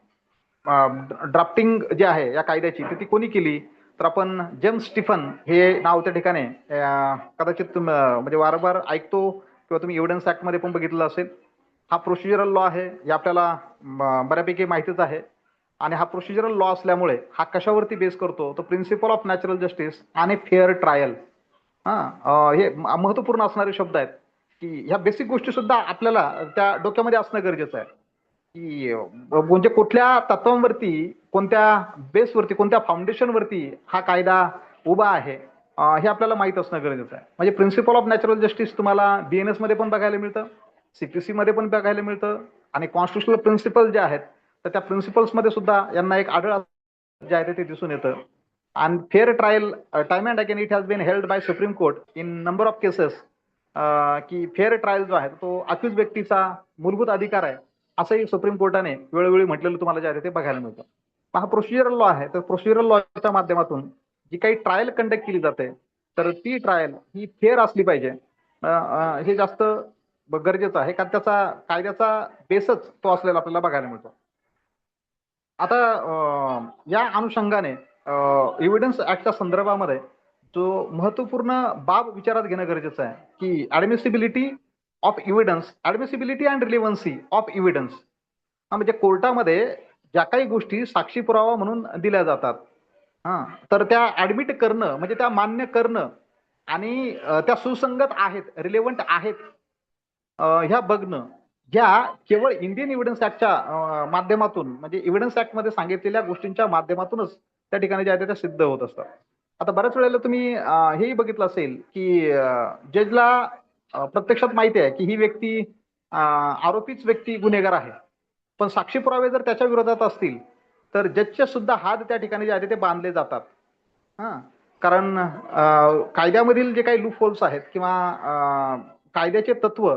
ड्राफ्टिंग जी आहे या कायद्याची ती कोणी केली तर आपण जेम्स स्टीफन हे नाव त्या ठिकाणी कदाचित म्हणजे वारंवार ऐकतो किंवा तुम्ही एव्हिडन्स ऍक्ट मध्ये पण बघितलं असेल. हा प्रोसिजरल लॉ आहे, हे आपल्याला बऱ्यापैकी माहितीच आहे. आणि हा प्रोसिजरल लॉ असल्यामुळे हा कशावरती बेस करतो तर प्रिन्सिपल ऑफ नॅचरल जस्टिस आणि फेअर ट्रायल. हे महत्वपूर्ण असणारे शब्द आहेत की ह्या बेसिक गोष्टी सुद्धा आपल्याला त्या डोक्यामध्ये असणं गरजेचं आहे की म्हणजे कुठल्या तत्वांवरती, कोणत्या बेसवरती, कोणत्या फाउंडेशनवरती हा कायदा उभा आहे हे आपल्याला माहित असणं गरजेचं आहे. म्हणजे प्रिन्सिपल ऑफ नॅचरल जस्टिस तुम्हाला बीएनएस मध्ये पण बघायला मिळतं, सीपीसी मध्ये पण बघायला मिळतं, आणि कॉन्स्टिट्युशनल प्रिन्सिपल जे आहेत तर त्या प्रिन्सिपल्स मध्ये सुद्धा यांना एक आढळ जे आहे ते दिसून येतं. आणि fair trial time and again it has been held by supreme court in number of cases, की फेअर ट्रायल जो आहे तो अक्यूज व्यक्तीचा मूलभूत अधिकार आहे असंही सुप्रीम कोर्टाने वेळोवेळी म्हटलेलं तुम्हाला जे आहे ते बघायला मिळतं. हा प्रोसिजरल लॉ आहे, तर प्रोसिजरल लॉच्या माध्यमातून जी काही ट्रायल कंडक्ट केली जाते तर ती ट्रायल ही फेअर असली पाहिजे, हे जास्त गरजेचं आहे, कारण त्याचा कायद्याचा बेसच तो असलेला आपल्याला बघायला मिळतो. आता या अनुषंगाने एव्हिडन्स ऍक्टच्या संदर्भामध्ये जो महत्वपूर्ण बाब विचारात घेणं गरजेचं आहे की admissibility of evidence, admissibility and relevancy of evidence. म्हणजे कोर्टामध्ये ज्या काही गोष्टी साक्षी पुरावा म्हणून दिल्या जातात तर त्या ऍडमिट करणं म्हणजे त्या मान्य करणं आणि त्या सुसंगत आहेत, रिलेव्हंट आहेत ह्या बघणं, ह्या केवळ इंडियन एव्हिडन्स ऍक्टच्या माध्यमातून, म्हणजे एव्हिडन्स ऍक्ट मध्ये सांगितलेल्या गोष्टींच्या माध्यमातूनच त्या ठिकाणी ज्या त्या सिद्ध होत असतात. आता बऱ्याच वेळेला तुम्ही हेही बघितलं असेल की जजला प्रत्यक्षात माहिती आहे की ही व्यक्ती आरोपीच व्यक्ती गुन्हेगार आहे, पण साक्षी पुरावे जर त्याच्या विरोधात असतील तर जजचे सुद्धा हात त्या ठिकाणी जे आहे ते बांधले जातात. हा, कारण कायद्यामधील जे काही लूप होल्स आहेत किंवा कायद्याचे तत्व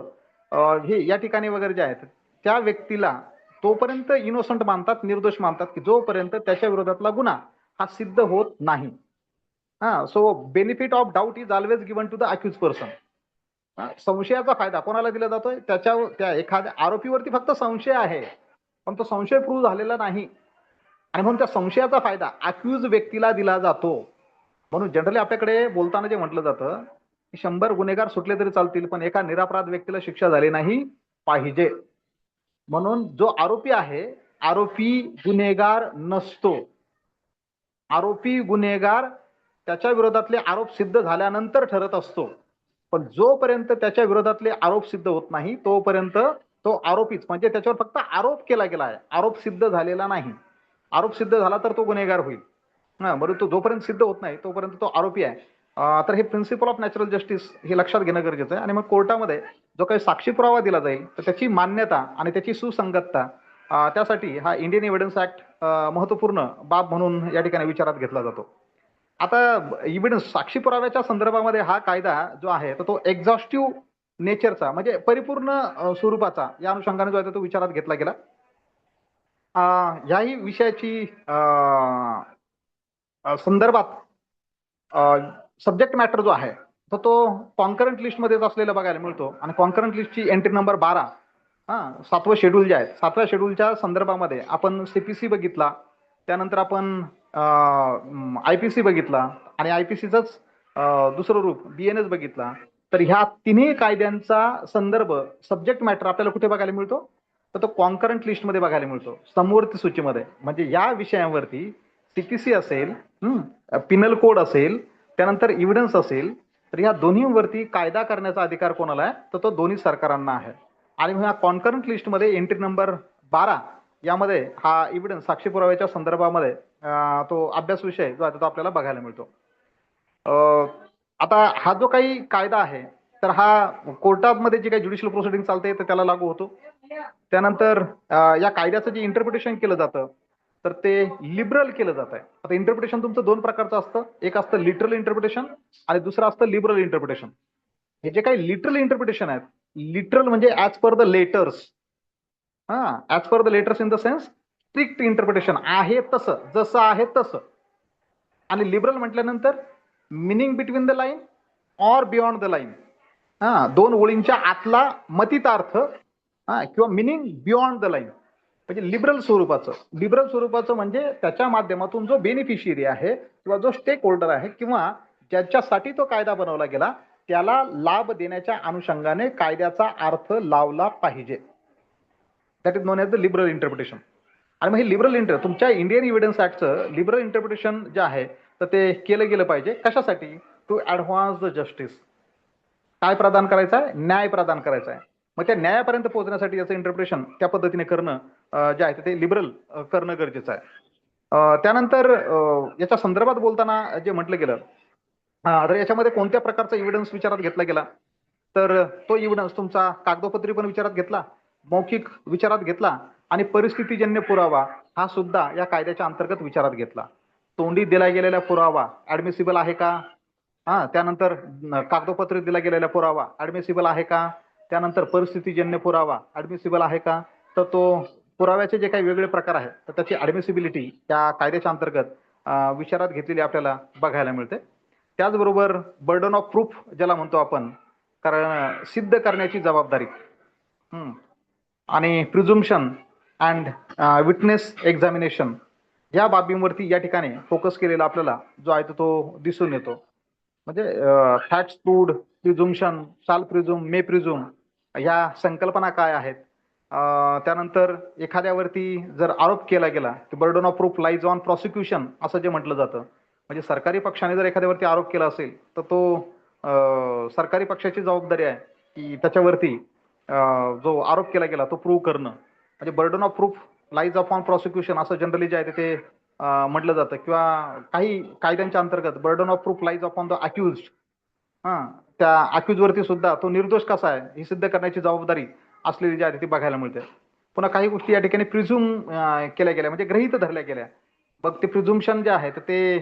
हे या ठिकाणी वगैरे जे आहेत त्या व्यक्तीला तोपर्यंत इनोसंट मानतात, निर्दोष मानतात की जोपर्यंत त्याच्या विरोधातला गुन्हा हा सिद्ध होत नाही. हा, so benefit of doubt is always given to the accused person. संशयाचा फायदा कोणाला दिला जातोय? त्या एखाद्या आरोपीवरती फक्त संशय आहे, पण तो संशय प्रूव्ह झालेला नाही आणि म्हणून त्या संशयाचा फायदा अक्यूज व्यक्तीला दिला जातो. म्हणून जनरली आपल्याकडे बोलताना जे म्हटलं जातं की 100 गुन्हेगार सुटले तरी चालतील, पण एका निरपराध व्यक्तीला शिक्षा झाली नाही पाहिजे. म्हणून जो आरोपी आहे, आरोपी गुन्हेगार नसतो. आरोपी गुन्हेगार त्याच्या विरोधातले आरोप सिद्ध झाल्यानंतर ठरत असतो. पण जोपर्यंत त्याच्या विरोधातले आरोप सिद्ध होत नाही तोपर्यंत तो आरोपीच, म्हणजे त्याच्यावर फक्त आरोप केला गेला आहे, आरोप सिद्ध झालेला नाही. आरोप सिद्ध झाला तर तो गुन्हेगार होईल. बरं, तो जोपर्यंत सिद्ध होत नाही तोपर्यंत तो आरोपी आहे. तर हे प्रिन्सिपल ऑफ नॅचरल जस्टिस हे लक्षात घेणं गरजेचं आहे. आणि मग कोर्टामध्ये जो काही साक्षी पुरावा दिला जाईल तर त्याची मान्यता आणि त्याची सुसंगतता त्यासाठी हा इंडियन एव्हिडन्स ऍक्ट महत्वपूर्ण बाब म्हणून या ठिकाणी विचारात घेतला जातो. आता एव्हिडन्स साक्षी पुराव्याच्या संदर्भामध्ये हा कायदा जो आहे तर तो एक्झॉस्टिव्ह नेचरचा, म्हणजे परिपूर्ण स्वरूपाचा या अनुषंगाने जो आहे तो विचारात घेतला गेला. ह्याही विषयाची संदर्भात सब्जेक्ट मॅटर जो आहे तर तो कॉन्करंट लिस्ट मध्येच असलेला बघायला मिळतो. आणि कॉन्करंट लिस्टची एंट्री नंबर 12, 7वं शेड्यूल जे आहे, 7व्या शेड्यूलच्या संदर्भामध्ये आपण CPC बघितला, त्यानंतर आपण IPC बघितला आणि IPCच दुसरं रूप BNS बघितला. तर ह्या तिन्ही कायद्यांचा संदर्भ सब्जेक्ट मॅटर आपल्याला कुठे बघायला मिळतो? तर तो कॉन्करंट लिस्ट मध्ये बघायला मिळतो, समवर्ती सूचीमध्ये. म्हणजे या विषयांवरती CPC असेल, पिनल कोड असेल, त्यानंतर एव्हिडन्स असेल, तर ह्या दोन्हीवरती कायदा करण्याचा अधिकार कोणाला आहे? तर तो दोन्ही सरकारांना आहे. आणि ह्या कॉन्करंट लिस्टमध्ये एंट्री नंबर 12 यामध्ये हा एव्हिडन्स साक्षी पुराव्याच्या संदर्भामध्ये तो अभ्यास विषय जो आहे तो आपल्याला बघायला मिळतो. आता हा जो काही कायदा आहे तर हा कोर्टामध्ये जे काही ज्युडिशियल प्रोसिडिंग चालते तर त्याला लागू होतो. त्यानंतर या कायद्याचं जे इंटरप्रिटेशन केलं जातं तर ते लिबरल केलं जात आहे. आता इंटरप्रिटेशन तुमचं दोन प्रकारचं असतं, एक असतं लिटरल इंटरप्रिटेशन आणि दुसरं असतं लिबरल इंटरप्रिटेशन. हे जे काही लिटरल इंटरप्रिटेशन आहेत, लिटरल म्हणजे as per the letters, as per the letters in the sense strict interpretation, आहे तसं, जसं आहे तसं. आणि लिबरल म्हटल्यानंतर meaning between the line or beyond the line, दोन ओळींच्या आतला मतितार्थ किंवा मिनिंग बियॉन्ड द लाईन, म्हणजे लिबरल स्वरूपाचं. लिबरल स्वरूपाचं म्हणजे त्याच्या माध्यमातून जो बेनिफिशियरी आहे किंवा जो स्टेक होल्डर आहे किंवा ज्याच्यासाठी तो कायदा बनवला गेला त्याला लाभ देण्याच्या अनुषंगाने कायद्याचा अर्थ लावला पाहिजे. That is known as the liberal interpretation. आणि मग हे लिबरल तुमच्या इंडियन एव्हिडन्स ऍक्टचं लिबरल इंटरप्रिटेशन जे आहे तर ते केलं गेलं पाहिजे. कशासाठी? To advance the justice. काय प्रदान करायचं आहे? न्याय प्रदान करायचा आहे. मग त्या न्यायापर्यंत पोहोचण्यासाठी याचं इंटरप्रिटेशन त्या पद्धतीने करणं जे आहे ते लिबरल करणं गरजेचं आहे. त्यानंतर याच्या संदर्भात बोलताना जे म्हटलं गेलं तर याच्यामध्ये कोणत्या प्रकारचा एव्हिडन्स विचारात घेतला गेला तर तो एव्हिडन्स तुमचा कागदोपत्री पण विचारात घेतला, मौखिक विचारात घेतला आणि परिस्थितीजन्य पुरावा हा सुद्धा या कायद्याच्या अंतर्गत विचारात घेतला. तोंडी दिला गेलेला पुरावा ऍडमिसिबल आहे का? त्यानंतर कागदोपत्री दिला गेलेला पुरावा ऍडमिसिबल आहे का? त्यानंतर परिस्थितीजन्य पुरावा ऍडमिसिबल आहे का? तर तो पुराव्याचे जे काही वेगळे प्रकार आहेत तर त्याची ऍडमिसिबिलिटी त्या कायद्याच्या अंतर्गत विचारात घेतलेली आपल्याला बघायला मिळते. त्याचबरोबर बर्डन ऑफ प्रूफ ज्याला म्हणतो आपण, कारण सिद्ध करण्याची जबाबदारी आणि प्रिझुम्पशन अँड विटनेस एक्झामिनेशन या बाबींवरती या ठिकाणी फोकस केलेला आपल्याला जो आहे तो दिसून येतो. म्हणजे फॅक्ट्स प्रूव्ड, प्रिझुम्पशन, शाल प्रिझुम, मे प्रिझुम ह्या संकल्पना काय आहेत. त्यानंतर एखाद्यावरती जर आरोप केला गेला की burden of proof lies on prosecution असं जे म्हटलं जातं. म्हणजे सरकारी पक्षाने जर एखाद्यावरती आरोप केला असेल तर तो सरकारी पक्षाची जबाबदारी आहे की त्याच्यावरती जो आरोप केला गेला तो प्रूव्ह करणं. म्हणजे burden of proof lies on prosecution असं जनरली जे आहे ते म्हटलं जातं. किंवा काही कायद्यांच्या अंतर्गत burden of proof lies upon the accused, त्या अक्युज वरती सुद्धा तो निर्दोष कसा आहे हे सिद्ध करण्याची जबाबदारी असलेली जी आहे ती बघायला मिळते. पुन्हा काही गोष्टी या ठिकाणी प्रिझ्युम केल्या गेल्या, म्हणजे गृहीत धरल्या गेल्या. मग ते प्रिझुम्पशन जे आहे तर ते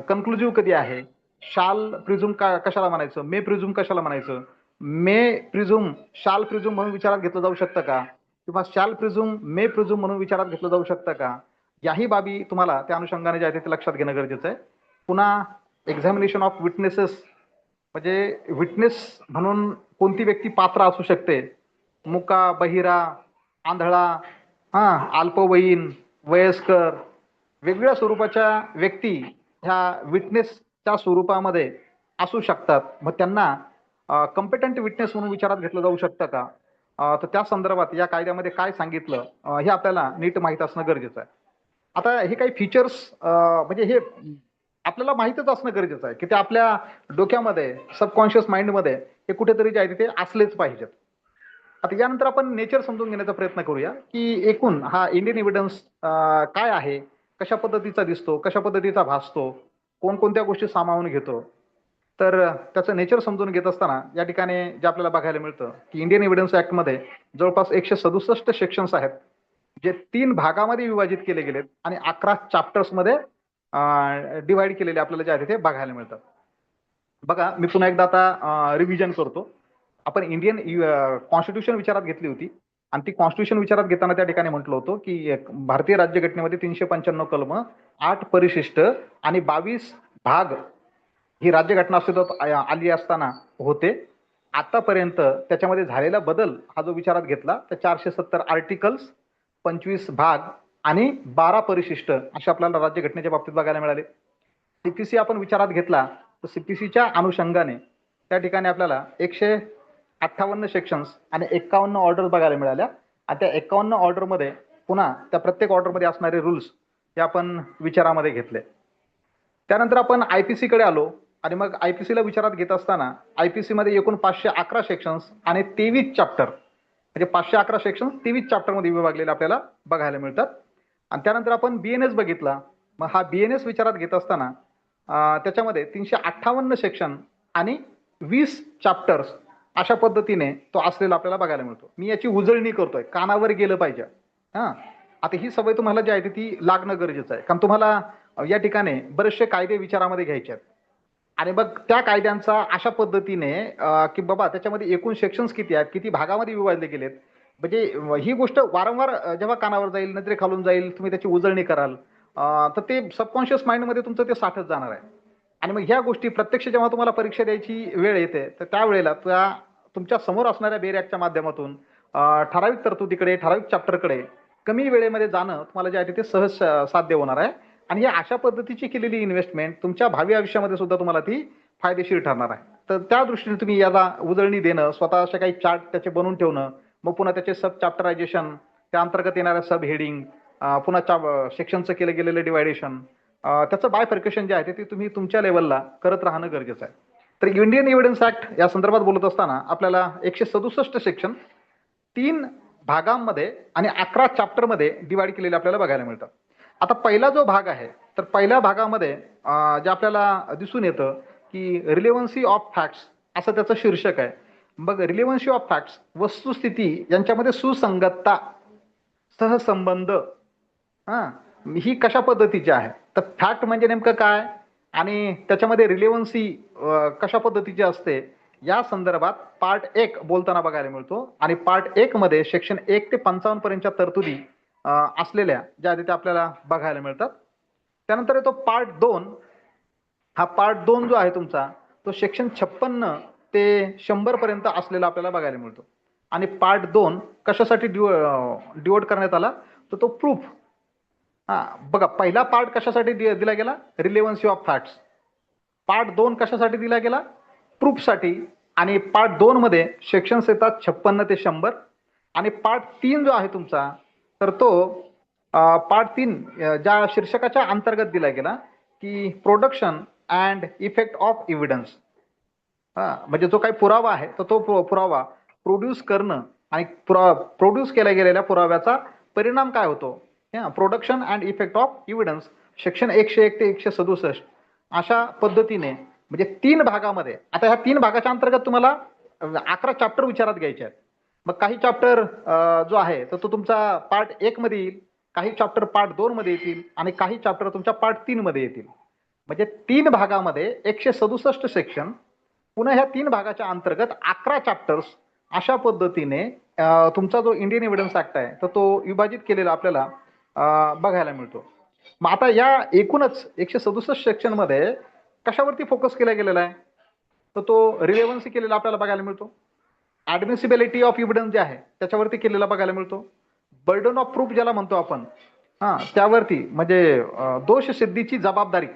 कन्क्लुझिव्ह कधी आहे, शाल प्रिझ्युम कशाला म्हणायचं, मे प्रिझ्युम कशाला म्हणायचं, मे प्रिझ्युम शाल प्रिझ्युम म्हणून विचारात घेतलं जाऊ शकतं का, किंवा शाल प्रिझ्युम मे प्रिझ्युम म्हणून विचारात घेतलं जाऊ शकतं का, याही बाबी तुम्हाला त्या अनुषंगाने जे आहे ते लक्षात घेणं गरजेचं आहे. पुन्हा एक्झामिनेशन ऑफ विटनेसेस, म्हणजे विटनेस म्हणून कोणती व्यक्ती पात्र असू शकते, मुका, बहिरा, आंधळा, अल्पवयीन, वयस्कर, वेगवेगळ्या स्वरूपाच्या व्यक्ती ह्या विटनेसच्या स्वरूपामध्ये असू शकतात. मग त्यांना कॉम्पिटंट विटनेस म्हणून विचारात घेतलं जाऊ शकतं का, तर त्या संदर्भात या कायद्यामध्ये काय सांगितलं हे आपल्याला नीट माहीत असणं गरजेचं आहे. आता हे काही फीचर्स म्हणजे हे आपल्याला माहीतच असणं गरजेचं आहे की ते आपल्या डोक्यामध्ये, सबकॉन्शियस माइंडमध्ये हे कुठेतरी जे आहे ते असलेच पाहिजेत. आता यानंतर आपण नेचर समजून घेण्याचा प्रयत्न करूया की एकूण हा इंडियन एव्हिडन्स काय आहे, कशा पद्धतीचा दिसतो, कशा पद्धतीचा भासतो, कोणकोणत्या गोष्टी सामावून घेतो. तर त्याचं नेचर समजून घेत असताना या ठिकाणी जे आपल्याला बघायला मिळतं की इंडियन एव्हिडन्स ऍक्टमध्ये जवळपास 167 सेक्शन्स आहेत, जे 3 भागामध्ये विभाजित केले गेलेत आणि 11 चॅप्टर्समध्ये डिवाइड केलेले आपल्याला जे आहे ते बघायला मिळतात. बघा, मी पुन्हा एकदा आता रिव्हिजन करतो. आपण इंडियन कॉन्स्टिट्यूशन विचारात घेतली होती आणि ती कॉन्स्टिट्यूशन विचारात घेताना त्या ठिकाणी म्हटलं होतं की भारतीय राज्यघटनेमध्ये 395 कलम, 8 परिशिष्ट आणि 22 भाग ही राज्यघटना अस्तित्वात आली असताना होते. आतापर्यंत त्याच्यामध्ये झालेला बदल हा जो विचारात घेतला तर 470 आर्टिकल्स, 25 भाग आणि 12 परिशिष्ट असे आपल्याला राज्यघटनेच्या बाबतीत बघायला मिळाले. सीपीसी आपण विचारात घेतला तर सीपीसीच्या अनुषंगाने त्या ठिकाणी आपल्याला 158 सेक्शन्स आणि 51 ऑर्डर बघायला मिळाल्या आणि त्या 51 ऑर्डरमध्ये पुन्हा त्या प्रत्येक ऑर्डरमध्ये असणारे रूल्स हे आपण विचारामध्ये घेतले. त्यानंतर आपण आयपीसी कडे आलो आणि मग आयपीसीला विचारात घेत असताना आयपीसी मध्ये एकूण 511 सेक्शन्स आणि 23 चॅप्टर, म्हणजे 511 सेक्शन 23 चॅप्टर मध्ये विभागलेले आपल्याला बघायला मिळतात. आणि त्यानंतर आपण बीएनएस बघितला. मग हा बीएनएस विचारात घेत असताना त्याच्यामध्ये 358 सेक्शन आणि 20 चॅप्टर्स अशा पद्धतीने तो असलेला आपल्याला बघायला मिळतो. मी याची उजळणी करतोय, कानावर गेलं पाहिजे. आता ही सवय तुम्हाला जी आहे ती लागणं गरजेचं आहे, कारण तुम्हाला या ठिकाणी बरेचसे कायदे विचारामध्ये घ्यायचे आहेत आणि मग त्या कायद्यांचा अशा पद्धतीने की बाबा त्याच्यामध्ये एकूण सेक्शन्स किती आहेत, किती भागामध्ये विभागले गेलेत, म्हणजे ही गोष्ट वारंवार जेव्हा कानावर जाईल, नजरे खालून जाईल, तुम्ही त्याची उजळणी कराल तर ते सबकॉन्शियस माइंडमध्ये तुमचं ते साठत जाणार आहे. आणि मग ह्या गोष्टी प्रत्यक्ष जेव्हा तुम्हाला परीक्षा द्यायची वेळ येते तर त्यावेळेला त्या तुमच्या समोर असणाऱ्या बेरॅकच्या माध्यमातून ठराविक तरतुदीकडे, ठराविक चॅप्टरकडे कमी वेळेमध्ये जाणं तुम्हाला जे आहे ते सहज साध्य होणार आहे. आणि ही अशा पद्धतीची केलेली इन्व्हेस्टमेंट तुमच्या भावी आयुष्यामध्ये सुद्धा तुम्हाला ती फायदेशीर ठरणार आहे. तर त्या दृष्टीने तुम्ही याला उजळणी देणं, स्वतः असे काही चार्ट त्याचे बनवून ठेवणं, मग पुन्हा त्याचे सब चॅप्टरायझेशन, त्या अंतर्गत येणाऱ्या सब हेडिंग, पुन्हा सेक्शनचं केलं गेलेलं डिवायडेशन, त्याचं बायफर्केशन जे आहे ते तुम्ही तुमच्या लेवलला करत राहणं गरजेचं आहे. तर इंडियन एव्हिडन्स ऍक्ट या संदर्भात बोलत असताना आपल्याला 167 सेक्शन 3 भागांमध्ये आणि 11 चॅप्टरमध्ये डिवाइड केलेले आपल्याला बघायला मिळतात. आता पहिला जो भाग आहे तर पहिल्या भागामध्ये जे आपल्याला दिसून येतं की रिलेव्हन्सी ऑफ फॅक्ट्स असं त्याचं शीर्षक आहे. मग रिलेव्हन्सी ऑफ फॅक्ट्स, वस्तुस्थिती यांच्यामध्ये सुसंगतता, सहसंबंध, ही कशा पद्धतीची आहे, तर फॅक्ट म्हणजे नेमकं काय आणि त्याच्यामध्ये रिलेव्हन्सी कशा पद्धतीची असते या संदर्भात पार्ट 1 बोलताना बघायला मिळतो. आणि पार्ट 1 मध्ये सेक्शन 1 ते 55 पर्यंतच्या तरतुदी असलेल्या ज्या त्या आपल्याला बघायला मिळतात. त्यानंतर येतो पार्ट 2. हा पार्ट 2 जो आहे तुमचा तो सेक्शन 56 ते 100 पर्यंत असलेला आपल्याला बघायला मिळतो. आणि पार्ट 2 कशासाठी डिवोट करण्यात आला तर तो प्रूफ. बघा, पहिला पार्ट कशासाठी दिला गेला, रिलेव्हन्सी ऑफ फॅक्ट्स. पार्ट 2 कशासाठी दिला गेला, प्रूफसाठी. आणि पार्ट 2 मध्ये सेक्शन्स येतात 56 ते 100. आणि पार्ट 3 जो आहे तुमचा तर तो पार्ट 3 ज्या शीर्षकाच्या अंतर्गत दिला गेला की production and effect of evidence. म्हणजे जो काही पुरावा आहे तर तो पुरावा प्रोड्यूस करणं आणि प्रोड्यूस केल्या गेलेल्या पुराव्याचा परिणाम काय होतो, production and effect of evidence, section 101 ते 167 अशा पद्धतीने म्हणजे 3 भागामध्ये. आता ह्या 3 भागाच्या अंतर्गत तुम्हाला 11 चॅप्टर विचारात घ्यायचे आहेत. मग काही चॅप्टर जो आहे तर तो तुमचा पार्ट 1 मध्ये येईल, काही चॅप्टर पार्ट 2 मध्ये येतील आणि काही चॅप्टर तुमच्या पार्ट 3 मध्ये येतील. म्हणजे 3 भागामध्ये 167 सेक्शन, पुन्हा ह्या 3 भागाच्या अंतर्गत 11 चॅप्टर्स अशा पद्धतीने तुमचा जो इंडियन एव्हिडन्स ऍक्ट आहे तर तो विभाजित केलेला आपल्याला बघायला मिळतो. मग आता या एकूणच 167 सेक्शन मध्ये कशावरती फोकस केला गेलेला आहे तर तो रिलेव्हन्सी केलेला आपल्याला बघायला मिळतो. ऍडमिसिबिलिटी ऑफ एव्हिडन्स जे आहे त्याच्यावरती केलेला बघायला मिळतो. बर्डन ऑफ प्रूफ ज्याला म्हणतो आपण, त्यावरती म्हणजे दोष सिद्धीची जबाबदारी,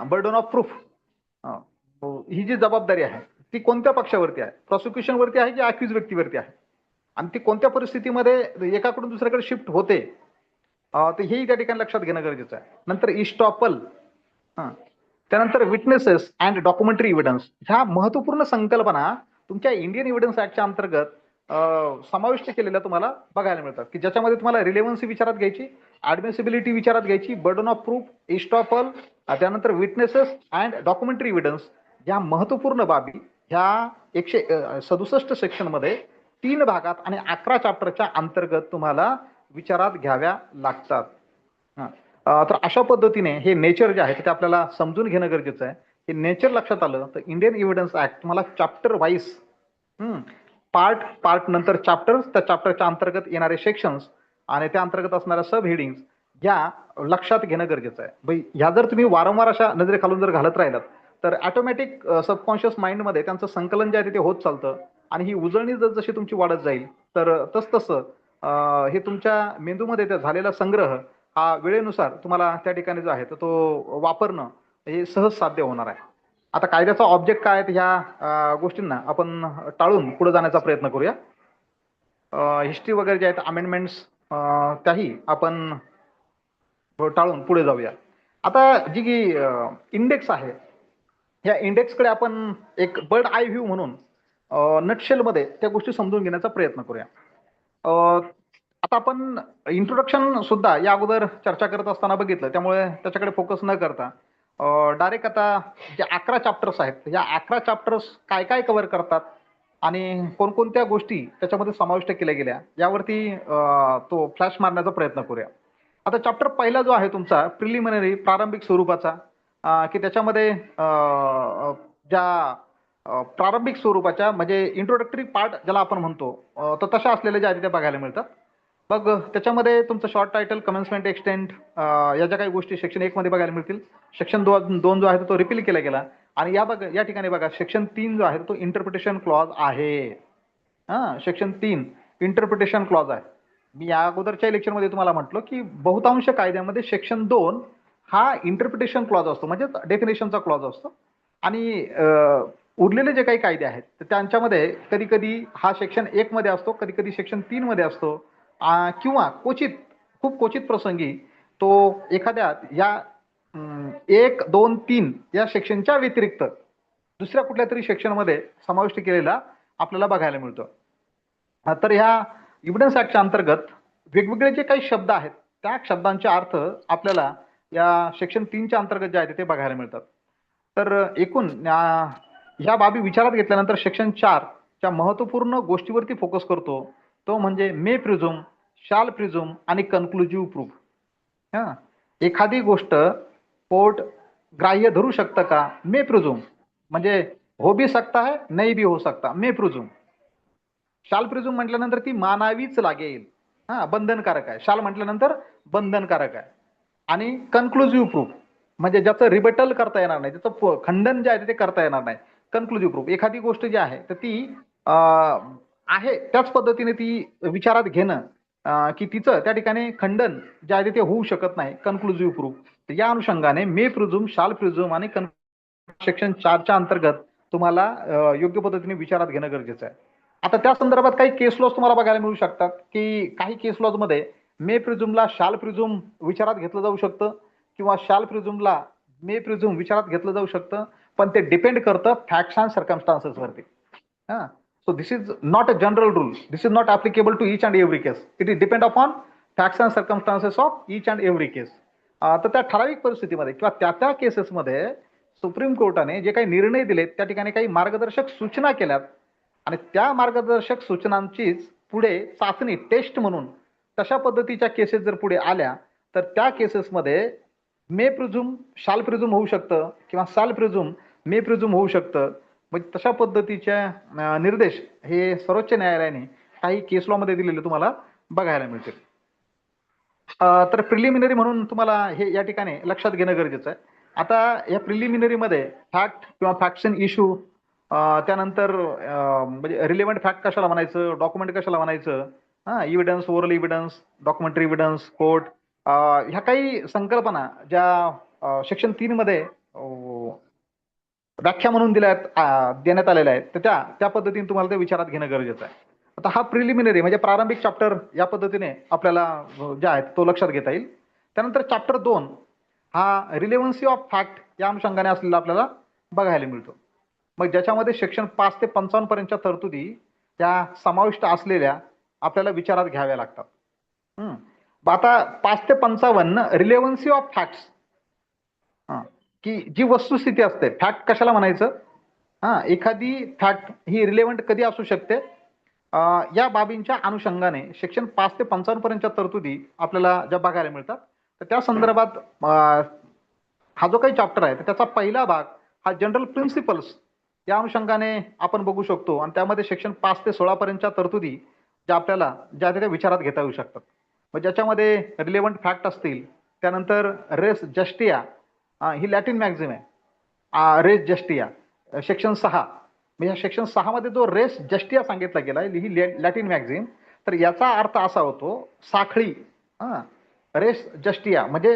बर्डन ऑफ प्रूफ, ही जी जबाबदारी आहे ती कोणत्या पक्षावरती आहे, प्रॉसिक्युशन वरती आहे की अक्यूज व्यक्तीवरती आहे, आणि ती कोणत्या परिस्थितीमध्ये एकाकडून दुसऱ्याकडे शिफ्ट होते तर हेही त्या ठिकाणी लक्षात घेणं गरजेचं आहे. नंतर इस्टॉपल, त्यानंतर विटनेसेस अँड डॉक्युमेंटरी एव्हिडन्स, ह्या महत्वपूर्ण संकल्पना तुमच्या इंडियन एव्हिडन्स ऍक्टच्या अंतर्गत समाविष्ट केलेल्या तुम्हाला बघायला मिळतात, की ज्याच्यामध्ये तुम्हाला रिलेव्हन्सी विचारात घ्यायची, ऍडमिसिबिलिटी विचारात घ्यायची, बर्डन ऑफ प्रूफ, इस्टॉपल, त्यानंतर विटनेसेस अँड डॉक्युमेंटरी एव्हिडन्स, या महत्वपूर्ण बाबी ह्या 167 सेक्शन मध्ये 3 भागात आणि 11 चॅप्टरच्या अंतर्गत तुम्हाला विचारात घ्याव्या लागतात. तर अशा पद्धतीने हे नेचर जे आहे ते आपल्याला समजून घेणं गरजेचं आहे. हे नेचर लक्षात आलं तर इंडियन एव्हिडन्स ऍक्ट तुम्हाला चॅप्टर वाईज, पार्ट नंतर चॅप्टर, त्या चॅप्टरच्या अंतर्गत येणारे सेक्शन्स आणि त्या अंतर्गत असणाऱ्या सब हेडिंग या लक्षात घेणं गरजेचं आहे. ह्या जर तुम्ही वारंवार अशा नजरेखालून जर घालत राहिलात तर ऑटोमॅटिक सबकॉन्शियस माइंडमध्ये त्यांचं संकलन जे आहे ते होत चालतं, आणि ही उजळणी जशी तुमची वाढत जाईल तर तसतसं हे तुमच्या मेंदूमध्ये त्या झालेला संग्रह हा वेळेनुसार तुम्हाला त्या ठिकाणी जो आहे तर तो वापरणं हे सहज साध्य होणार आहे. आता कायद्याचा ऑब्जेक्ट काय आहे ह्या गोष्टींना आपण टाळून पुढे जाण्याचा प्रयत्न करूया. हिस्ट्री वगैरे जे आहेत अमेंडमेंट्स त्याही आपण टाळून पुढे जाऊया. आता जी इंडेक्स आहे ह्या इंडेक्सकडे आपण एक बर्ड आय व्ह्यू म्हणून नटशेलमध्ये त्या गोष्टी समजून घेण्याचा प्रयत्न करूया. आता आपण इंट्रोडक्शन सुद्धा या अगोदर चर्चा करत असताना बघितलं, त्यामुळे त्याच्याकडे फोकस न करता डायरेक्ट आता जे 11 चॅप्टर्स आहेत या 11 चॅप्टर्स काय काय कव्हर करतात आणि कोणकोणत्या गोष्टी त्याच्यामध्ये समाविष्ट केल्या गेल्या यावरती तो फ्लॅश मारण्याचा प्रयत्न करूया. आता चॅप्टर पहिला जो आहे तुमचा प्रिलिमिनरी, प्रारंभिक स्वरूपाचा, की त्याच्यामध्ये ज्या प्रारंभिक स्वरूपाच्या म्हणजे इंट्रोडक्टरी पार्ट ज्याला आपण म्हणतो तर तशा असलेल्या ज्या त्या बघायला मिळतात. मग त्याच्यामध्ये तुमचं शॉर्ट टायटल, कमेन्समेंट, एक्सटेंट या ज्या काही गोष्टी सेक्शन 1 मध्ये बघायला मिळतील. सेक्शन 2 जो आहे तो रिपील केला गेला, आणि या ठिकाणी बघा सेक्शन 3 जो आहे तो इंटरप्रिटेशन क्लॉज आहे. सेक्शन 3 इंटरप्रिटेशन क्लॉज आहे. मी या अगोदरच्या लेक्चरमध्ये तुम्हाला म्हटलं की बहुतांश कायद्यामध्ये सेक्शन 2 हा इंटरप्रिटेशन क्लॉज असतो, म्हणजे डेफिनेशनचा क्लॉज असतो, आणि उरलेले जे काही कायदे आहेत तर त्यांच्यामध्ये कधी कधी हा सेक्शन 1 मध्ये असतो, कधी कधी सेक्शन 3 मध्ये असतो, किंवा खूप क्वचित प्रसंगी तो एखाद्या या 1, 2, 3 या सेक्शनच्या व्यतिरिक्त दुसऱ्या कुठल्या तरी सेक्शनमध्ये समाविष्ट केलेला आपल्याला बघायला मिळतो. तर ह्या एव्हिडन्स ऍक्टच्या अंतर्गत वेगवेगळे जे काही शब्द आहेत त्या शब्दांचे अर्थ आपल्याला या सेक्शन 3च्या अंतर्गत जे आहे ते बघायला मिळतात. तर एकूण ह्या बाबी विचारात घेतल्यानंतर सेक्शन 4 च्या महत्वपूर्ण गोष्टीवरती फोकस करतो, तो म्हणजे मे प्रिझ्युम, शाल प्रिझ्युम आणि कन्क्लुजिव्ह प्रूफ. एखादी गोष्ट कोर्ट ग्राह्य धरू शकतं का, मे प्रिझ्युम म्हणजे हो भी सकता है नाही भी हो सकता, मे प्रिझ्युम. शाल प्रिझ्युम म्हटल्यानंतर ती मानावीच लागेल, बंधनकारक आहे. शाल म्हटल्यानंतर बंधनकारक आहे. आणि कन्क्लुजिव्ह प्रूफ म्हणजे ज्याचं रिबटल करता येणार नाही, त्याचं खंडन जे आहे ते करता येणार नाही. कन्क्लुजिव्ह प्रूफ एखादी गोष्ट जी आहे तर ती आहे त्याच पद्धतीने ती विचारात घेणं की तिचं त्या ठिकाणी खंडन जे आहे ते होऊ शकत नाही, कन्क्लुजिव्ह प्रूफ. या अनुषंगाने मे प्रिझ्युम, शाल प्रिझ्युम आणि सेक्शन 4च्या अंतर्गत तुम्हाला योग्य पद्धतीने विचारात घेणं गरजेचं आहे. आता त्या संदर्भात काही केस लॉज तुम्हाला बघायला मिळू शकतात, की काही केस लॉज मध्ये मे प्रिझ्युमला शाल प्रिझ्युम विचारात घेतलं जाऊ शकतं, किंवा शाल प्रिझ्युमला मे प्रिझ्युम विचारात घेतलं जाऊ शकतं, पण ते डिपेंड करतं फॅक्ट्स अँड सर्कमस्टान्सेस वरती. So this is not a general rule. This is not applicable to each and every case. It is depend upon facts and circumstances of each and every case. तर त्या ठराविक परिस्थितीमध्ये किंवा त्या केसेसमध्ये supreme कोर्टाने जे काही निर्णय दिलेत त्या ठिकाणी काही मार्गदर्शक सूचना केल्यात, आणि त्या मार्गदर्शक सूचनांचीच पुढे चाचणी टेस्ट म्हणून तशा पद्धतीच्या केसेस जर पुढे आल्या तर त्या केसेसमध्ये मे प्रिझ्युम शाल प्रिझ्युम होऊ शकतं किंवा साल प्रिझ्युम मे प्रिझ्युम होऊ शकतं. म्हणजे तशा पद्धतीच्या निर्देश हे सर्वोच्च न्यायालयाने काही केस लॉ मध्ये दिलेले तुम्हाला बघायला मिळतील. तर प्रिलिमिनरी म्हणून तुम्हाला हे या ठिकाणी लक्षात घेणं गरजेचं आहे. आता या प्रिलिमिनरी मध्ये फॅक्ट किंवा फॅक्ट्स इन इश्यू, त्यानंतर म्हणजे रिलेव्हंट फॅक्ट कशाला म्हणायचं, डॉक्युमेंट कशाला म्हणायचं, evidence, oral evidence, documentary evidence, court, ह्या काही संकल्पना ज्या सेक्शन 3 मध्ये व्याख्या म्हणून देण्यात आलेल्या आहेत, तर त्या पद्धतीने तुम्हाला ते विचारात घेणं गरजेचं आहे. आता हा प्रिलिमिनरी म्हणजे प्रारंभिक चॅप्टर या पद्धतीने आपल्याला जे आहे तो लक्षात घेता येईल. त्यानंतर चॅप्टर 2 हा रिलेव्हन्सी ऑफ फॅक्ट या अनुषंगाने असलेला आपल्याला बघायला मिळतो. मग ज्याच्यामध्ये सेक्शन 5 ते 55 पर्यंतच्या तरतुदी त्या समाविष्ट असलेल्या आपल्याला विचारात घ्याव्या लागतात. मग आता 5 ते 55 रिलेव्हन्सी ऑफ फॅक्ट्स, की जी वस्तुस्थिती असते, फॅक्ट कशाला म्हणायचं, एखादी फॅक्ट ही रिलेव्हंट कधी असू शकते, या बाबींच्या अनुषंगाने सेक्शन 5 ते 55 पर्यंतच्या तरतुदी आपल्याला ज्या बघायला मिळतात. तर त्या संदर्भात हा जो काही चॅप्टर आहे तर त्याचा पहिला भाग हा जनरल प्रिन्सिपल्स या अनुषंगाने आपण बघू शकतो आणि त्यामध्ये सेक्शन 5 ते 16 पर्यंतच्या तरतुदी ज्या आपल्याला त्या विचारात घेता येऊ शकतात. मग ज्याच्यामध्ये रिलेव्हंट फॅक्ट असतील, त्यानंतर रेस जस्टिया ही लॅटिन मॅक्झिम आहे, रेस जस्टिया सेक्शन 6, म्हणजे सेक्शन 6 मध्ये जो रेस जस्टिया सांगितला गेला ही लॅटिन मॅक्झिम, तर याचा अर्थ असा होतो साखळी. रेस जस्टिया म्हणजे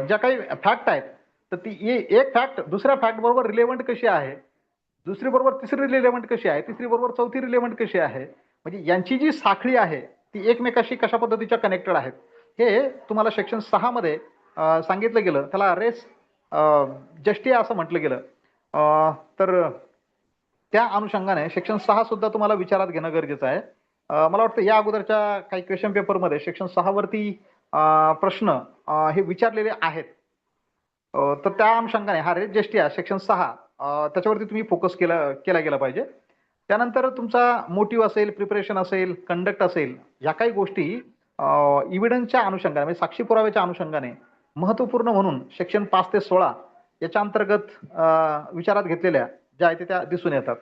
ज्या काही फॅक्ट आहेत तर ती एक फॅक्ट दुसऱ्या फॅक्ट बरोबर रिलेव्हंट कशी आहे, दुसरी बरोबर तिसरी रिलेव्हंट कशी आहे, तिसरी बरोबर चौथी रिलेव्हंट कशी आहे, म्हणजे यांची जी साखळी आहे ती एकमेकाशी कशा पद्धतीच्या कनेक्टेड आहेत हे तुम्हाला सेक्शन 6 मध्ये सांगितलं गेलं. त्याला रेस जस्टिया असं म्हटलं गेलं. तर त्या अनुषंगाने सेक्शन 6 सुद्धा तुम्हाला विचारात घेणं गरजेचं आहे. मला वाटतं या अगोदरच्या काही क्वेश्चन पेपरमध्ये सेक्शन 6 वरती प्रश्न हे विचारलेले आहेत. तर त्या अनुषंगाने हा रेस जस्टिया सेक्शन 6 त्याच्यावरती तुम्ही फोकस केला गेला पाहिजे. त्यानंतर तुमचा मोटिव्ह असेल, प्रिपरेशन असेल, कंडक्ट असेल, या काही गोष्टी इव्हिडन्सच्या अनुषंगाने म्हणजे साक्षी पुराव्याच्या अनुषंगाने महत्वपूर्ण म्हणून सेक्शन 5 ते 16 याच्या अंतर्गत विचारात घेतलेल्या ज्या आहेत त्या दिसून येतात.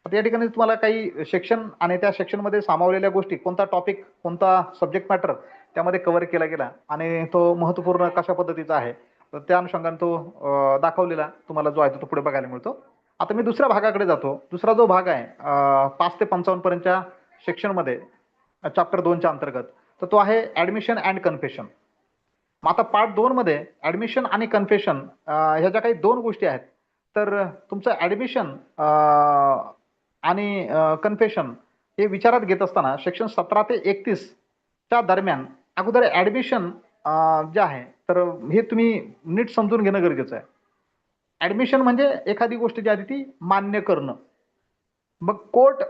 आता या ठिकाणी तुम्हाला काही सेक्शन आणि त्या सेक्शनमध्ये सामावलेल्या गोष्टी, कोणता टॉपिक, कोणता सब्जेक्ट मॅटर त्यामध्ये कव्हर केला गेला आणि तो महत्वपूर्ण कशा पद्धतीचा आहे, तर त्या अनुषंगाने तो दाखवलेला तुम्हाला जो आहे तो पुढे बघायला मिळतो. आता मी दुसऱ्या भागाकडे जातो. दुसरा जो भाग आहे 5 ते 55 पर्यंतच्या सेक्शनमध्ये चॅप्टर 2च्या अंतर्गत, तर तो आहे ऍडमिशन अँड कन्फेशन. मग आता पार्ट 2 मध्ये ऍडमिशन आणि कन्फेशन ह्या ज्या काही दोन गोष्टी आहेत, तर तुमचं ऍडमिशन आणि कन्फेशन हे विचारात घेत असताना सेक्शन 17 ते 31 च्या दरम्यान अगोदर ऍडमिशन जे आहे तर हे तुम्ही नीट समजून घेणं गरजेचं आहे. ऍडमिशन म्हणजे एखादी गोष्ट जी आहे ती मान्य करणं. मग कोर्ट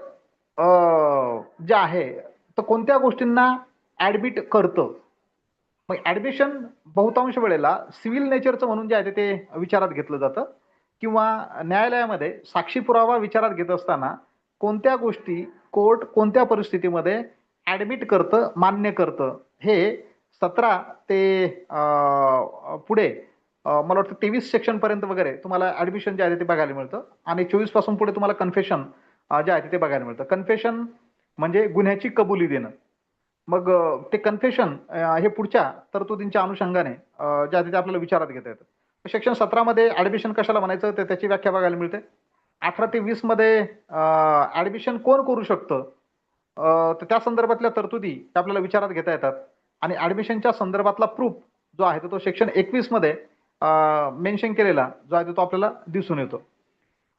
जे आहे तर कोणत्या गोष्टींना ऍडमिट करतं. मग ऍडमिशन बहुतांश वेळेला सिव्हिल नेचरचं म्हणून जे आहे ते विचारात घेतलं जातं, किंवा न्यायालयामध्ये साक्षी पुरावा विचारात घेत असताना कोणत्या गोष्टी कोर्ट कोणत्या परिस्थितीमध्ये ऍडमिट करतं, मान्य करतं, हे 17 ते पुढे मला वाटतं 23 सेक्शन पर्यंत वगैरे तुम्हाला ऍडमिशन जे आहे ते बघायला मिळतं. आणि 24 पासून पुढे तुम्हाला कन्फेशन जे आहे ते बघायला मिळतं. कन्फेशन म्हणजे गुन्ह्याची कबुली देणं. मग ते कन्फेशन हे पुढच्या तरतुदींच्या अनुषंगाने जे आहे ते आपल्याला विचारात घेता येतं. सेक्शन 17 मध्ये ऍडमिशन कशाला म्हणायचं तर त्याची व्याख्या बघायला मिळते. 18 ते 20 मध्ये ऍडमिशन कोण करू शकतं, तर त्या संदर्भातल्या तरतुदी आपल्याला विचारात घेता येतात. आणि ऍडमिशनच्या संदर्भातला प्रूफ जो आहे तो सेक्शन 21 मध्ये मेन्शन केलेला जो आहे तो आपल्याला दिसून येतो.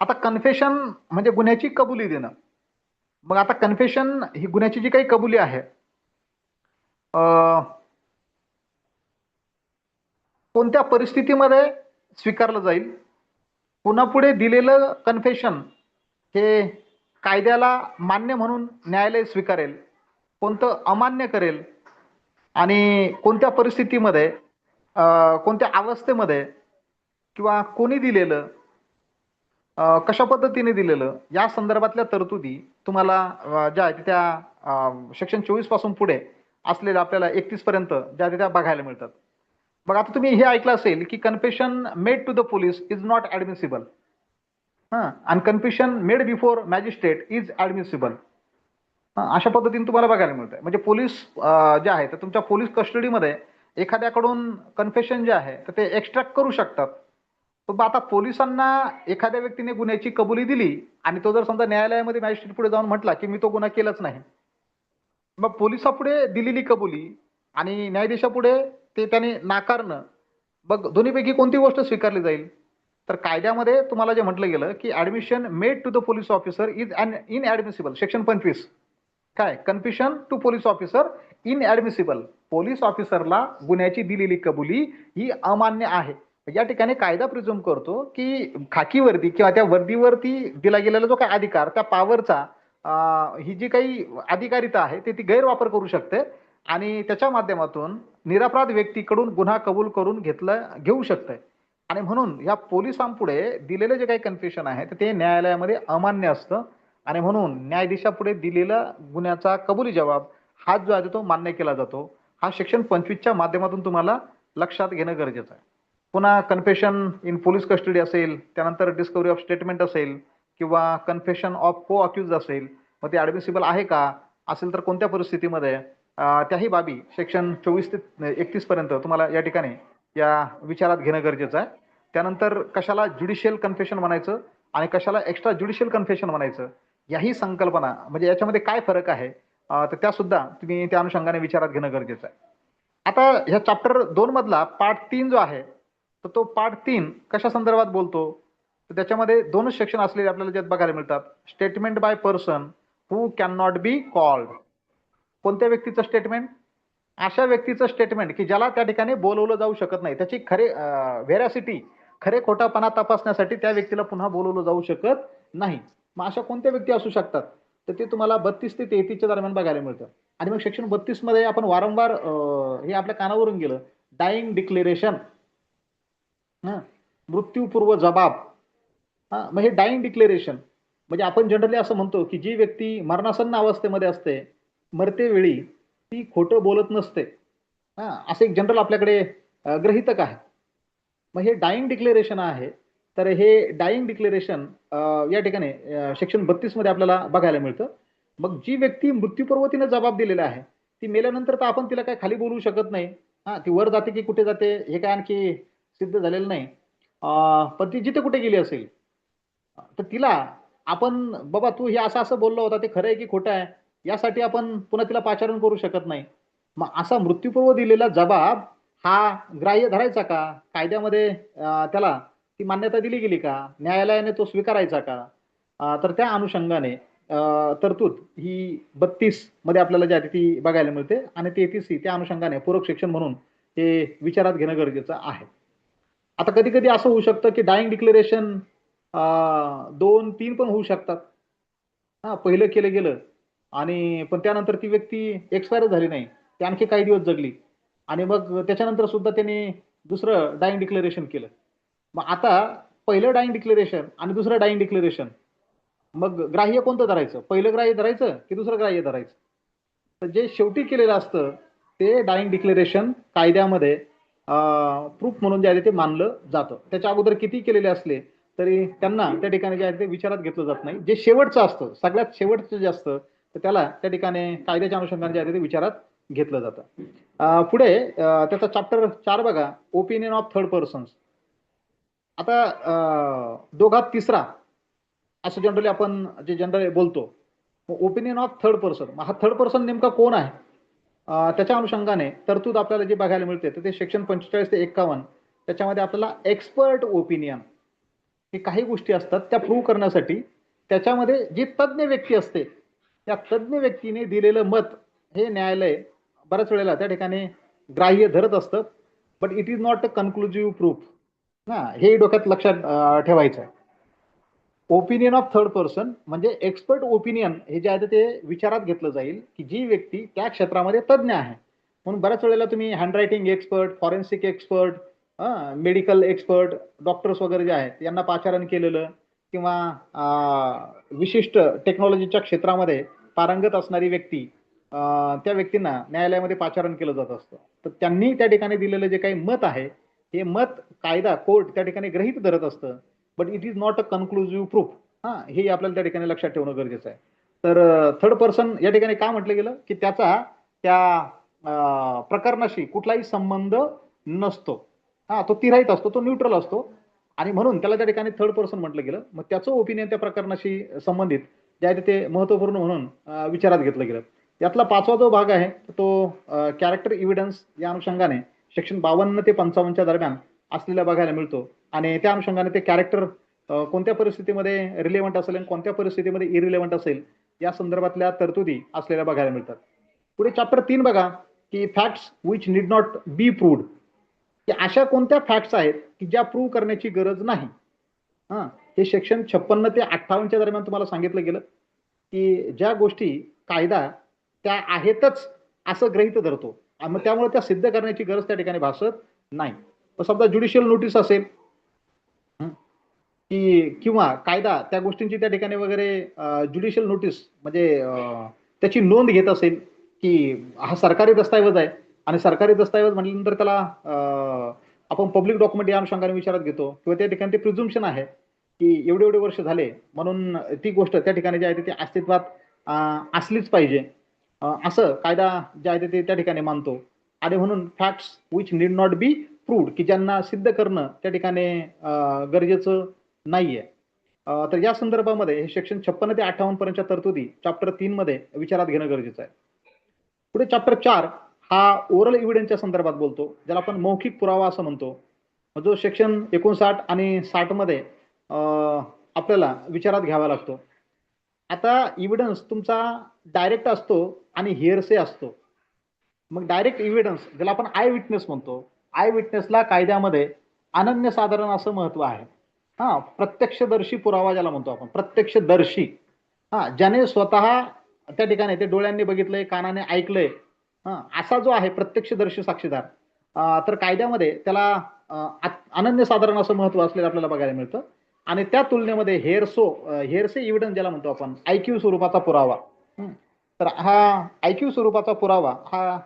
आता कन्फेशन म्हणजे गुन्ह्याची कबुली देणं. मग आता कन्फेशन ही गुन्ह्याची जी काही कबुली आहे कोणत्या परिस्थितीमध्ये स्वीकारलं जाईल, पुन्हा पुढे दिलेलं कन्फेशन हे कायद्याला मान्य म्हणून न्यायालय स्वीकारेल, कोणतं अमान्य करेल, आणि कोणत्या परिस्थितीमध्ये, कोणत्या अवस्थेमध्ये, किंवा कोणी दिलेलं, कशा पद्धतीने दिलेलं या संदर्भातल्या तरतुदी तुम्हाला ज्या आहेत त्या सेक्शन 24 पासून पुढे असलेल्या आपल्याला 31 पर्यंत ज्या आहेत त्या बघायला मिळतात. बघा आता तुम्ही हे ऐकलं असेल की confession made to the police is not admissible. आणि confession made before magistrate is admissible. अशा पद्धतीने तुम्हाला बघायला मिळतंय. म्हणजे पोलीस जे आहे तर तुमच्या पोलीस कस्टडीमध्ये एखाद्याकडून कन्फेशन जे आहे तर ते एक्स्ट्रॅक्ट करू शकतात. पण आता पोलिसांना एखाद्या व्यक्तीने गुन्ह्याची कबुली दिली आणि तो जर समजा न्यायालयामध्ये मॅजिस्ट्रेट पुढे जाऊन म्हटला की मी तो गुन्हा केलाच नाही, मग पोलिसापुढे दिलेली कबुली आणि न्यायाधीशापुढे ते त्याने नाकारणं, मग दोन्हीपैकी कोणती गोष्ट स्वीकारली जाईल? तर कायद्यामध्ये तुम्हाला जे म्हटलं गेलं की admission made to the police officer is inadmissible. Section 25 काय, confession to police officer inadmissible. Police ऑफिसरला गुन्ह्याची दिलेली कबुली ही अमान्य आहे. या ठिकाणी कायदा प्रिझ्युम करतो की खाकी वर्दी किंवा त्या वर्दीवरती दिला गेलेला जो काही अधिकार, त्या पॉवरचा ही जी काही अधिकारिता आहे ती गैरवापर करू शकते आणि त्याच्या माध्यमातून निरपराध व्यक्तीकडून गुन्हा कबूल करून घेऊ शकते. आणि म्हणून या पोलिसांपुढे दिलेलं जे काही कन्फेशन आहे ते न्यायालयामध्ये अमान्य असतं आणि म्हणून न्यायाधीशापुढे दिलेला गुन्ह्याचा कबुली जबाब हा जो आहे तो मान्य केला जातो. हा सेक्शन 25च्या माध्यमातून तुम्हाला लक्षात घेणं गरजेचं आहे. पुन्हा कन्फेशन इन पोलीस कस्टडी असेल, त्यानंतर डिस्कवरी ऑफ स्टेटमेंट असेल किंवा कन्फेशन ऑफ को अक्यूज असेल, मग ते ऍडमिसिबल आहे का, असेल तर कोणत्या परिस्थितीमध्ये, त्याही बाबी सेक्शन 24 ते 31 पर्यंत तुम्हाला या ठिकाणी या विचारात घेणं गरजेचं आहे. त्यानंतर कशाला ज्युडिशियल कन्फेशन म्हणायचं आणि कशाला एक्स्ट्रा ज्युडिशियल कन्फेशन म्हणायचं, याही संकल्पना म्हणजे याच्यामध्ये काय फरक आहे तर त्या सुद्धा तुम्ही त्या अनुषंगाने विचारात घेणं गरजेचं आहे. आता ह्या चॅप्टर 2 मधला पार्ट 3 जो आहे तर तो पार्ट 3 कशा संदर्भात बोलतो, तर त्याच्यामध्ये दोनच सेक्शन असलेले आपल्याला ज्यात बघायला मिळतात. Statement by person who can not be called. कोणत्या व्यक्तीचं स्टेटमेंट? अशा व्यक्तीचं स्टेटमेंट की ज्याला त्या ठिकाणी बोलवलं जाऊ शकत नाही. त्याची व्हेरॅसिटी, खरे खोटापणा तपासण्यासाठी त्या व्यक्तीला पुन्हा बोलवलं जाऊ शकत नाही. मग अशा कोणत्या व्यक्ती असू शकतात, तर ते तुम्हाला 32 ते 33च्या दरम्यान बघायला मिळतं. आणि मग सेक्शन 32 मध्ये आपण वारंवार हे आपल्या कानावरून गेलं, डाईंग डिक्लेरेशन, मृत्यूपूर्व जबाब. मग हे डाईंग डिक्लेरेशन म्हणजे आपण जनरली असं म्हणतो की जी व्यक्ती मरणासन्न अवस्थेमध्ये असते, मरते वेळी ती खोटं बोलत नसते, असं एक जनरल आपल्याकडे गृहीतक आहे. मग हे डाईंग डिक्लेरेशन आहे. तर हे डाईंग डिक्लेरेशन या ठिकाणी सेक्शन 32 मध्ये आपल्याला बघायला मिळतं. मग जी व्यक्ती मृत्यूपूर्व तिने जबाब दिलेला आहे, ती मेल्यानंतर तर आपण तिला काय खाली बोलवू शकत नाही. ती वर जाते की कुठे जाते हे काय आणखी सिद्ध झालेलं नाही. पण ती जिथे कुठे गेली असेल तर तिला आपण, बाबा तू हे असं असं बोललो होता, ते खरं आहे की खोटं आहे, यासाठी आपण पुन्हा तिला पाचारण करू शकत नाही. मग असा मृत्यूपूर्व दिलेला जबाब हा ग्राह्य धरायचा का? कायद्यामध्ये त्याला ती मान्यता दिली गेली का? न्यायालयाने तो स्वीकारायचा का? तर त्या अनुषंगाने तरतूद ही 32 मध्ये आपल्याला जी आहे ती बघायला मिळते आणि 33 ही त्या अनुषंगाने पूरक सेक्शन म्हणून हे विचारात घेणं गरजेचं आहे. आता कधी कधी असं होऊ शकतं की डाईंग डिक्लेरेशन 2-3 पण होऊ शकतात. पहिलं केलं गेलं आणि पण त्यानंतर ती व्यक्ती एक्सपायर झाली नाही, ती आणखी काही दिवस जगली आणि मग त्याच्यानंतर सुद्धा त्यांनी दुसरं डाईंग डिक्लेरेशन केलं. मग आता पहिलं डाईंग डिक्लेरेशन आणि दुसरं डाईंग डिक्लेरेशन, मग ग्राह्य कोणतं धरायचं? पहिलं ग्राह्य धरायचं की दुसरं ग्राह्य धरायचं? तर जे शेवटी केलेलं असतं ते डाईंग डिक्लेरेशन कायद्यामध्ये प्रूफ म्हणून जे आहे ते मानलं जातं. त्याच्या अगोदर किती केलेले असले तरी त्यांना त्या ठिकाणी जे आहे ते विचारात घेतलं जात नाही. जे शेवटचं असतं, सगळ्यात शेवटचं जे असतं, तर त्याला त्या ठिकाणी कायद्याच्या अनुषंगाने जे आहे ते विचारात घेतलं जातं. पुढे त्याचा चॅप्टर 4 बघा, ओपिनियन ऑफ थर्ड पर्सन्स. आता दोघात तिसरा असं जनरली आपण जे जनरली बोलतो, ओपिनियन ऑफ थर्ड पर्सन. हा थर्ड पर्सन नेमका कोण आहे? त्याच्या अनुषंगाने तरतूद आपल्याला जे बघायला मिळते तर ते सेक्शन 45 ते 51 त्याच्यामध्ये आपल्याला एक्सपर्ट ओपिनियन, हे काही गोष्टी असतात त्या प्रूव्ह करण्यासाठी त्याच्यामध्ये जी तज्ज्ञ व्यक्ती असते त्या तज्ज्ञ व्यक्तीने दिलेलं मत हे न्यायालय बऱ्याच वेळेला त्या ठिकाणी ग्राह्य धरत असतं. But it is not a conclusive proof. हे डोक्यात लक्षात ठेवायचं आहे. ओपिनियन ऑफ थर्ड पर्सन म्हणजे एक्सपर्ट ओपिनियन हे जे आहे ते विचारात घेतलं जाईल की जी व्यक्ती त्या क्षेत्रामध्ये तज्ज्ञ आहे. म्हणून बऱ्याच वेळेला तुम्ही handwriting expert, forensic expert, medical expert, doctors वगैरे जे आहेत यांना पाचारण केलेलं किंवा विशिष्ट टेक्नॉलॉजीच्या क्षेत्रामध्ये पारंगत असणारी व्यक्ती, त्या व्यक्तींना न्यायालयामध्ये पाचारण केलं जात असतं. तर त्यांनी त्या ठिकाणी दिलेलं जे काही मत आहे, हे मत कायदा कोर्ट त्या ठिकाणी गृहीत धरत असतं, but it is not a conclusive proof. हे आपल्याला त्या ठिकाणी लक्षात ठेवणं गरजेचं आहे. तर थर्ड पर्सन या ठिकाणी का म्हटलं गेलं की त्याचा त्या प्रकरणाशी कुठलाही संबंध नसतो. तो तिराहित असतो, तो न्यूट्रल असतो आणि म्हणून त्याला त्या ठिकाणी थर्ड पर्सन म्हटलं गेलं. मग त्याचं ओपिनियन त्या प्रकरणाशी संबंधित जे आहे ते महत्वपूर्ण म्हणून विचारात घेतलं गेलं. यातला 5वा जो भाग आहे तो कॅरेक्टर इव्हिडन्स या अनुषंगाने सेक्शन 52 ते 55च्या दरम्यान असलेला बघायला मिळतो आणि त्या अनुषंगाने ते कॅरेक्टर कोणत्या परिस्थितीमध्ये रिलेव्हंट असेल आणि कोणत्या परिस्थितीमध्ये इरिलेव्हंट असेल या संदर्भातल्या तरतुदी असलेल्या बघायला मिळतात. पुढे चॅप्टर 3 बघा की facts which need not be proved, की अशा कोणत्या फॅक्ट्स आहेत की ज्या प्रूव्ह करण्याची गरज नाही. हे सेक्शन 56 ते 58च्या दरम्यान तुम्हाला सांगितलं गेलं की ज्या गोष्टी कायदा त्या आहेतच असं गृहीत धरतो आणि मग त्यामुळे त्या सिद्ध करण्याची गरज त्या ठिकाणी भासत नाही. तर समजा ज्युडिशियल नोटीस असेल की किंवा कायदा त्या गोष्टींची त्या ठिकाणी वगैरे ज्युडिशियल नोटीस म्हणजे त्याची नोंद घेत असेल की हा सरकारी दस्तऐवज आहे आणि सरकारी दस्तऐवज म्हटल्यानंतर त्याला आपण पब्लिक डॉक्युमेंट या अनुषंगाने विचारात घेतो किंवा त्या ठिकाणी ते प्रिझुम्पशन आहे की एवढे एवढे वर्ष झाले म्हणून ती गोष्ट त्या ठिकाणी जी आहे ती अस्तित्वात असलीच पाहिजे, असं कायदा जे आहे ते त्या ठिकाणी मानतो. आणि म्हणून facts which need not be proved, की ज्यांना सिद्ध करणं त्या ठिकाणी गरजेचं नाहीये. तर या संदर्भामध्ये हे सेक्शन 56 ते 58 पर्यंतच्या तरतुदी चॅप्टर 3 मध्ये विचारात घेणं गरजेचं आहे. पुढे चॅप्टर 4 हा ओरल एव्हिडन्सच्या संदर्भात बोलतो, ज्याला आपण मौखिक पुरावा असं म्हणतो, जो सेक्शन 59 आणि 60 मध्ये आपल्याला विचारात घ्यावा लागतो. आता एव्हिडन्स तुमचा डायरेक्ट असतो आणि हिअरसे असतो. मग डायरेक्ट एव्हिडन्स ज्याला आपण आय विटनेस म्हणतो, आय विटनेसला कायद्यामध्ये अनन्यसाधारण असं महत्व आहे. प्रत्यक्षदर्शी पुरावा ज्याला म्हणतो आपण, प्रत्यक्षदर्शी, ज्याने स्वतः त्या ठिकाणी ते डोळ्यांनी बघितलंय, कानाने ऐकलंय, असा जो आहे प्रत्यक्षदर्शी साक्षीदार, तर कायद्यामध्ये त्याला अनन्यसाधारण असं महत्व असलेलं आपल्याला बघायला मिळतं. आणि त्या तुलनेमध्ये हेरसे एव्हिडन्स ज्याला म्हणतो आपण, आयक्यू स्वरूपाचा पुरावा, तर हा आयक्यू स्वरूपाचा पुरावा हा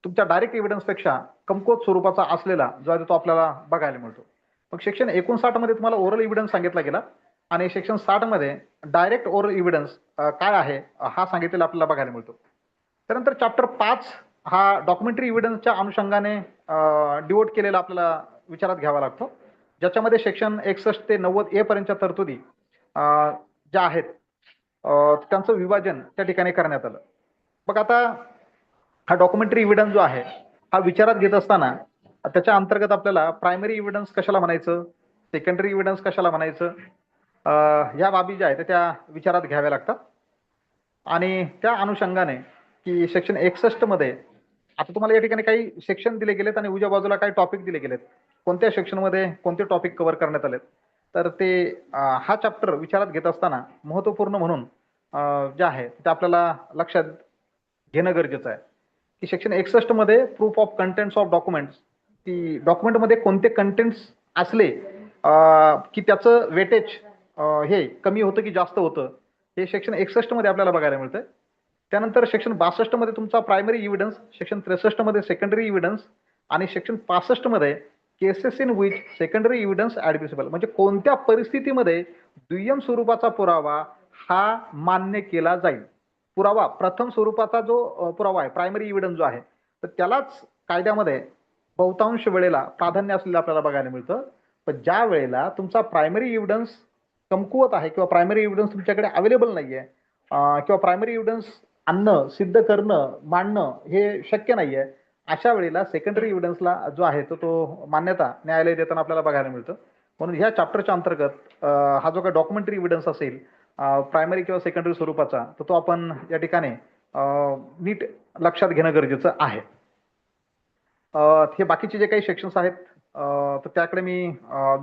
तुमच्या डायरेक्ट एव्हिडन्स पेक्षा कमकुवत स्वरूपाचा असलेला जो आहे तो आपल्याला बघायला मिळतो. मग सेक्शन 59 मध्ये तुम्हाला ओरल एव्हिडन्स सांगितला गेला आणि सेक्शन 60 मध्ये डायरेक्ट ओरल एव्हिडन्स काय आहे हा सांगितलेला आपल्याला बघायला मिळतो. त्यानंतर चॅप्टर 5 हा डॉक्युमेंटरी एव्हिडन्सच्या अनुषंगाने डिवोट केलेला आपल्याला विचारात घ्यावा लागतो, ज्याच्यामध्ये सेक्शन 61 ते 90 ए पर्यंतच्या तरतुदी ज्या आहेत त्यांचं विभाजन त्या ठिकाणी करण्यात आलं. मग आता हा डॉक्युमेंटरी एव्हिडन्स जो आहे हा विचारात घेत असताना त्याच्या अंतर्गत आपल्याला प्रायमरी एव्हिडन्स कशाला म्हणायचं, सेकंडरी एव्हिडन्स कशाला म्हणायचं, या बाबी ज्या आहेत त्या विचारात घ्याव्या लागतात. आणि त्या अनुषंगाने की सेक्शन 61 मध्ये आता तुम्हाला या ठिकाणी काही सेक्शन दिले गेलेत आणि उजव्या बाजूला काही टॉपिक दिले गेलेत, कोणत्या सेक्शनमध्ये कोणते टॉपिक कव्हर करण्यात आलेत. तर ते हा चॅप्टर विचारात घेत असताना महत्वपूर्ण म्हणून जे आहे ते आपल्याला लक्षात घेणं गरजेचं आहे की सेक्शन 61 मध्ये proof of contents of documents, की डॉक्युमेंटमध्ये कोणते कंटेंट्स असले की त्याचं वेटेज हे कमी होतं की जास्त होतं, हे सेक्शन 61 मध्ये आपल्याला बघायला मिळतं. त्यानंतर सेक्शन 62 मध्ये तुमचा प्रायमरी एव्हिडन्स, सेक्शन 63 मध्ये सेकंडरी एव्हिडन्स आणि सेक्शन 65 मध्ये cases in which secondary evidence admissible, म्हणजे कोणत्या परिस्थितीमध्ये दुय्यम स्वरूपाचा पुरावा हा मान्य केला जाईल. पुरावा प्रथम स्वरूपाचा जो पुरावा आहे, प्रायमरी एव्हिडन्स जो आहे, तर त्यालाच कायद्यामध्ये बहुतांश वेळेला प्राधान्य असलेलं आपल्याला बघायला मिळतं. पण ज्या वेळेला तुमचा प्रायमरी एव्हिडन्स कमकुवत आहे किंवा प्रायमरी एव्हिडन्स तुमच्याकडे अवेलेबल नाहीये किंवा प्रायमरी एव्हिडन्स आणणं, सिद्ध करणं, मांडणं हे शक्य नाहीये, अशा वेळेला सेकंडरी एव्हिडन्सला जो आहे तो मान्यता न्यायालय देताना आपल्याला बघायला मिळतं. म्हणून ह्या चॅप्टरच्या अंतर्गत हा जो काही डॉक्युमेंटरी एव्हिडन्स असेल प्रायमरी किंवा सेकंडरी स्वरूपाचा, तर तो आपण या ठिकाणी नीट लक्षात घेणं गरजेचं आहे. हे बाकीचे जे काही सेक्शन्स आहेत तर त्याकडे मी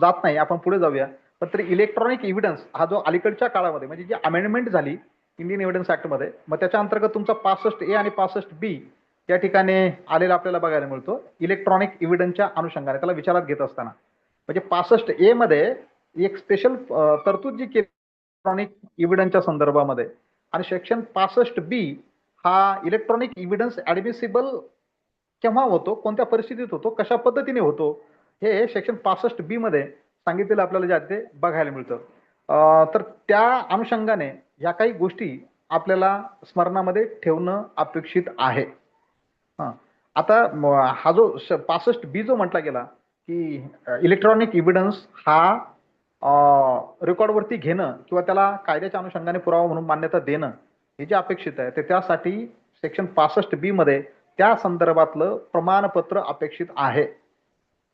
जात नाही, आपण पुढे जाऊया. पण तरी इलेक्ट्रॉनिक एव्हिडन्स हा जो अलीकडच्या काळामध्ये म्हणजे जी अमेंडमेंट झाली इंडियन एव्हिडन्स ऍक्टमध्ये, मग त्याच्या अंतर्गत तुमचा 65A आणि 65B या ठिकाणी आलेला आपल्याला बघायला मिळतो इलेक्ट्रॉनिक एव्हिडन्सच्या अनुषंगाने त्याला विचारात घेत असताना. म्हणजे 65A मध्ये एक स्पेशल तरतूद जी केली इलेक्ट्रॉनिक इव्हिडन्सच्या संदर्भामध्ये. आणि सेक्शन 65B हा इलेक्ट्रॉनिक इव्हिडन्स ऍडमिसिबल केव्हा होतो, कोणत्या परिस्थितीत होतो, कशा पद्धतीने होतो, हे सेक्शन 65B मध्ये सांगितलेलं आपल्याला जे आहे ते बघायला मिळतं. तर त्या अनुषंगाने या काही गोष्टी आपल्याला स्मरणामध्ये ठेवणं अपेक्षित आहे. आता हा जो 65B जो म्हटला गेला की इलेक्ट्रॉनिक इव्हिडन्स हा रेकॉर्डवरती घेणं किंवा त्याला कायद्याच्या अनुषंगाने पुरावा म्हणून मान्यता देणं हे जे अपेक्षित आहे ते त्यासाठी सेक्शन 65B मध्ये त्या संदर्भातलं प्रमाणपत्र अपेक्षित आहे.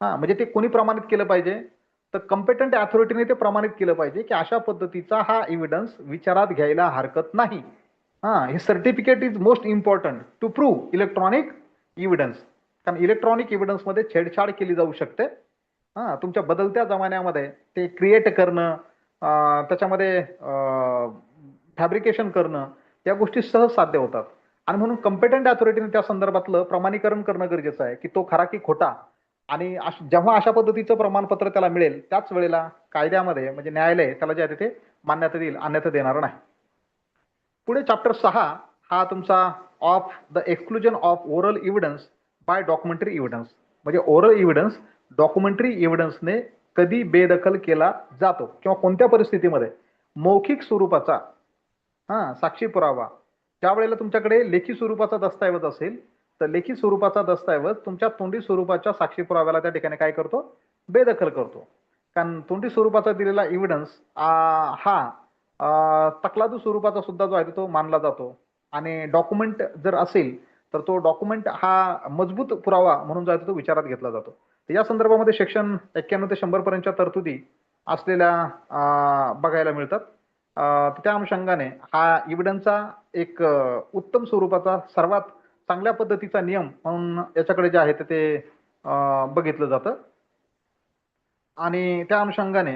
म्हणजे ते कोणी प्रमाणित केलं पाहिजे, तर कॉम्पिटंट अथॉरिटीने ते प्रमाणित केलं पाहिजे की अशा पद्धतीचा हा एव्हिडन्स विचारात घ्यायला हरकत नाही. हे certificate is most important to prove electronic evidence. कारण इलेक्ट्रॉनिक इव्हिडन्स मध्ये छेडछाड केली जाऊ शकते. तुमच्या बदलत्या जमान्यामध्ये ते क्रिएट करणं, त्याच्यामध्ये फॅब्रिकेशन करणं, या गोष्टी सहज साध्य होतात. आणि म्हणून कॉम्पिटंट अथॉरिटीने त्या संदर्भातलं प्रमाणीकरण करणं गरजेचं आहे की तो खरा की खोटा. आणि जेव्हा अशा पद्धतीचं प्रमाणपत्र त्याला मिळेल त्याच वेळेला कायद्यामध्ये म्हणजे न्यायालय त्याला जे आहे ते मान्यता देईल, अन्यथा देणार नाही. पुढे चॅप्टर 6 हा तुमचा of the exclusion of oral evidence by documentary evidence. म्हणजे ओरल इव्हिडन्स डॉक्युमेंटरी इव्हिडन्सने कधी बेदखल केला जातो किंवा कोणत्या परिस्थितीमध्ये. मौखिक स्वरूपाचा साक्षी पुरावा ज्या वेळेला तुमच्याकडे लेखी स्वरूपाचा दस्तऐवज असेल तर लेखी स्वरूपाचा दस्तऐवज तुमच्या तोंडी स्वरूपाच्या साक्षी पुराव्याला त्या ठिकाणी काय करतो, बेदखल करतो. कारण तोंडी स्वरूपाचा दिलेला इव्हिडन्स हा तकलादू स्वरूपाचा सुद्धा जो आहे तो मानला जातो. आणि डॉक्युमेंट जर असेल तर तो डॉक्युमेंट हा मजबूत पुरावा म्हणून जो आहे तो विचारात घेतला जातो. या संदर्भामध्ये सेक्शन 91 ते 100 पर्यंतच्या तरतुदी असलेल्या बघायला मिळतात. त्या अनुषंगाने हा इव्हिडन्सचा एक उत्तम स्वरूपाचा सर्वात चांगल्या पद्धतीचा नियम म्हणून याच्याकडे जे आहे ते बघितलं जातं. आणि त्या अनुषंगाने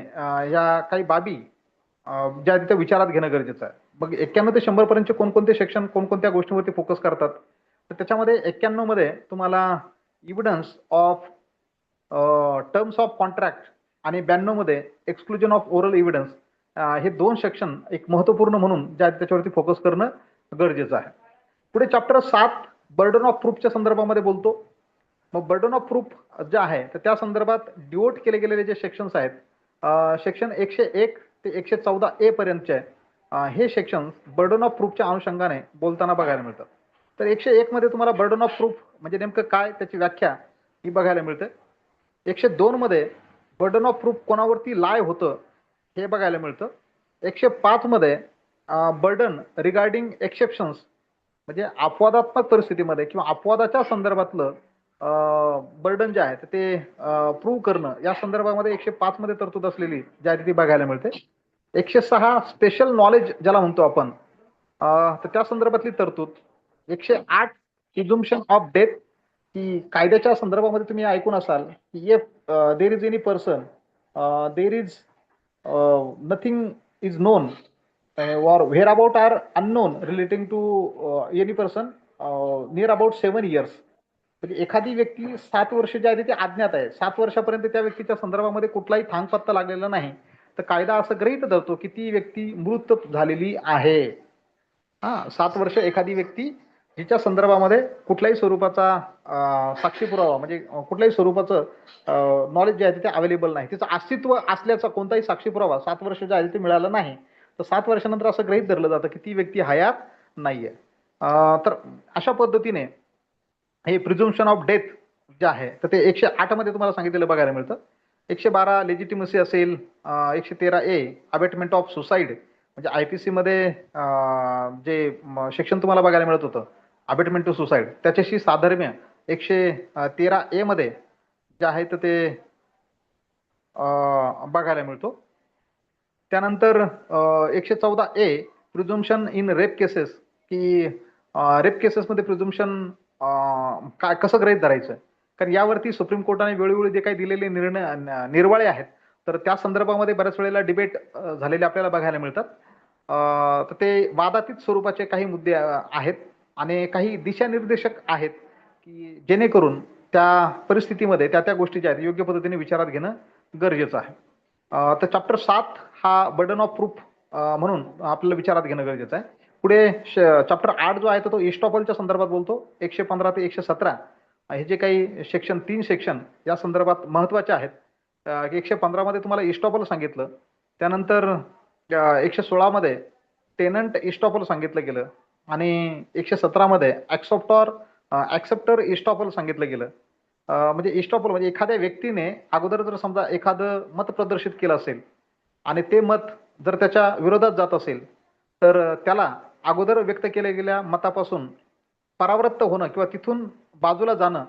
या काही बाबी ज्या तिथे विचारात घेणं गरजेचं आहे. मग 91 ते 100 पर्यंतचे कोणकोणते सेक्शन कोणकोणत्या गोष्टींवरती फोकस करतात, तर त्याच्यामध्ये 91 मध्ये तुम्हाला evidence of terms of contract आणि 92 मध्ये एक्सक्लुजन ऑफ ओरल इव्हिडन्स हे दोन सेक्शन एक महत्वपूर्ण म्हणून ज्या त्याच्यावरती फोकस करणं गरजेचं आहे. पुढे चॅप्टर 7 बर्डन ऑफ प्रूफच्या संदर्भामध्ये बोलतो. मग बर्डन ऑफ प्रूफ जे आहे तर त्या संदर्भात डिवोट केले गेलेले जे सेक्शन्स आहेत, सेक्शन 101 ते 114A पर्यंतचे हे सेक्शन बर्डन ऑफ प्रूफच्या अनुषंगाने बोलताना बघायला मिळतात. तर 101 मध्ये तुम्हाला बर्डन ऑफ प्रूफ म्हणजे नेमकं काय त्याची व्याख्या ही बघायला मिळते. 102 मध्ये बर्डन ऑफ प्रूफ कोणावरती लाय होतं हे बघायला मिळतं. 105 मध्ये बर्डन रिगार्डिंग एक्सेप्शन्स म्हणजे अपवादात्मक परिस्थितीमध्ये किंवा अपवादाच्या संदर्भातलं बर्डन जे आहे ते प्रूव्ह करणं या संदर्भामध्ये 105 मध्ये तरतूद असलेली जी आहे ती बघायला मिळते. 106 स्पेशल नॉलेज ज्याला म्हणतो आपण, तर त्या संदर्भातली तरतूद. 108 प्रिझम्पशन ऑफ डेथ की कायद्याच्या संदर्भामध्ये तुम्ही ऐकून असाल की if there is any person there is nothing is non or whereabout are unknown relating to any person near about 7 years. म्हणजे एखादी व्यक्ती 7 वर्ष जे आहे ते अज्ञात आहे, 7 वर्षापर्यंत त्या व्यक्तीच्या संदर्भामध्ये कुठलाही थांगपत्ता लागलेला नाही, तर कायदा असं गृहीत धरतो की ती व्यक्ती मृत झालेली आहे. 7 वर्ष एखादी व्यक्ती जिच्या संदर्भामध्ये कुठल्याही स्वरूपाचा साक्षी पुरावा म्हणजे कुठल्याही स्वरूपाचं नॉलेज जे आहे ते अवेलेबल नाही, तिचं अस्तित्व असल्याचा कोणताही साक्षी पुरावा 7 वर्ष जे आहे ते मिळाला नाही, तर 7 वर्षानंतर असं गृहीत धरलं जातं की ती व्यक्ती हयात नाहीये. तर अशा पद्धतीने हे प्रिझम्पशन ऑफ डेथ जे आहे तर ते 108 मध्ये तुम्हाला सांगितलेलं बघायला मिळतं. 112 लेजिटिमसी असेल, 113A अबेटमेंट ऑफ सुसाईड म्हणजे IPC मध्ये जे सेक्शन तुम्हाला बघायला मिळत होतं अबेटमेंट टू सुसाईड, त्याच्याशी साधर्म्य 113A मध्ये जे आहे तर ते बघायला मिळतो. त्यानंतर 114A प्रिझम्पशन इन रेप केसेस की रेप केसेसमध्ये प्रिझम्पशन काय कसं गृहीत धरायचं, कारण यावरती सुप्रीम कोर्टाने वेळोवेळी जे काही दिलेले निर्वाळे आहेत तर त्या संदर्भामध्ये बऱ्याच वेळेला डिबेट झालेले आपल्याला बघायला मिळतात. तर ते वादातीत स्वरूपाचे काही मुद्दे आहेत आणि काही दिशानिर्देशक आहेत की जेणेकरून त्या परिस्थितीमध्ये त्या गोष्टी ज्या आहेत योग्य पद्धतीने विचारात घेणं गरजेचं आहे. तर चॅप्टर 7 हा बर्डन ऑफ प्रूफ म्हणून आपल्याला विचारात घेणं गरजेचं आहे. पुढे चॅप्टर 8 जो आहे तो इस्टॉपलच्या संदर्भात बोलतो. 115 ते 117 हे जे काही सेक्शन 3 सेक्शन या संदर्भात महत्वाचे आहेत. 115 मध्ये तुम्हाला इस्टॉपल सांगितलं. त्यानंतर 116 मध्ये टेनंट इस्टॉपल सांगितलं गेलं आणि 117 मध्ये ऍक्सेप्टर इस्टॉपल सांगितलं गेलं. म्हणजे इस्टॉपल म्हणजे एखाद्या व्यक्तीने अगोदर जर समजा एखादं मत प्रदर्शित केलं असेल आणि ते मत जर त्याच्या विरोधात जात असेल तर त्याला अगोदर व्यक्त केल्या गेलेल्या मतापासून परावृत्त होणं किंवा तिथून बाजूला जाणं,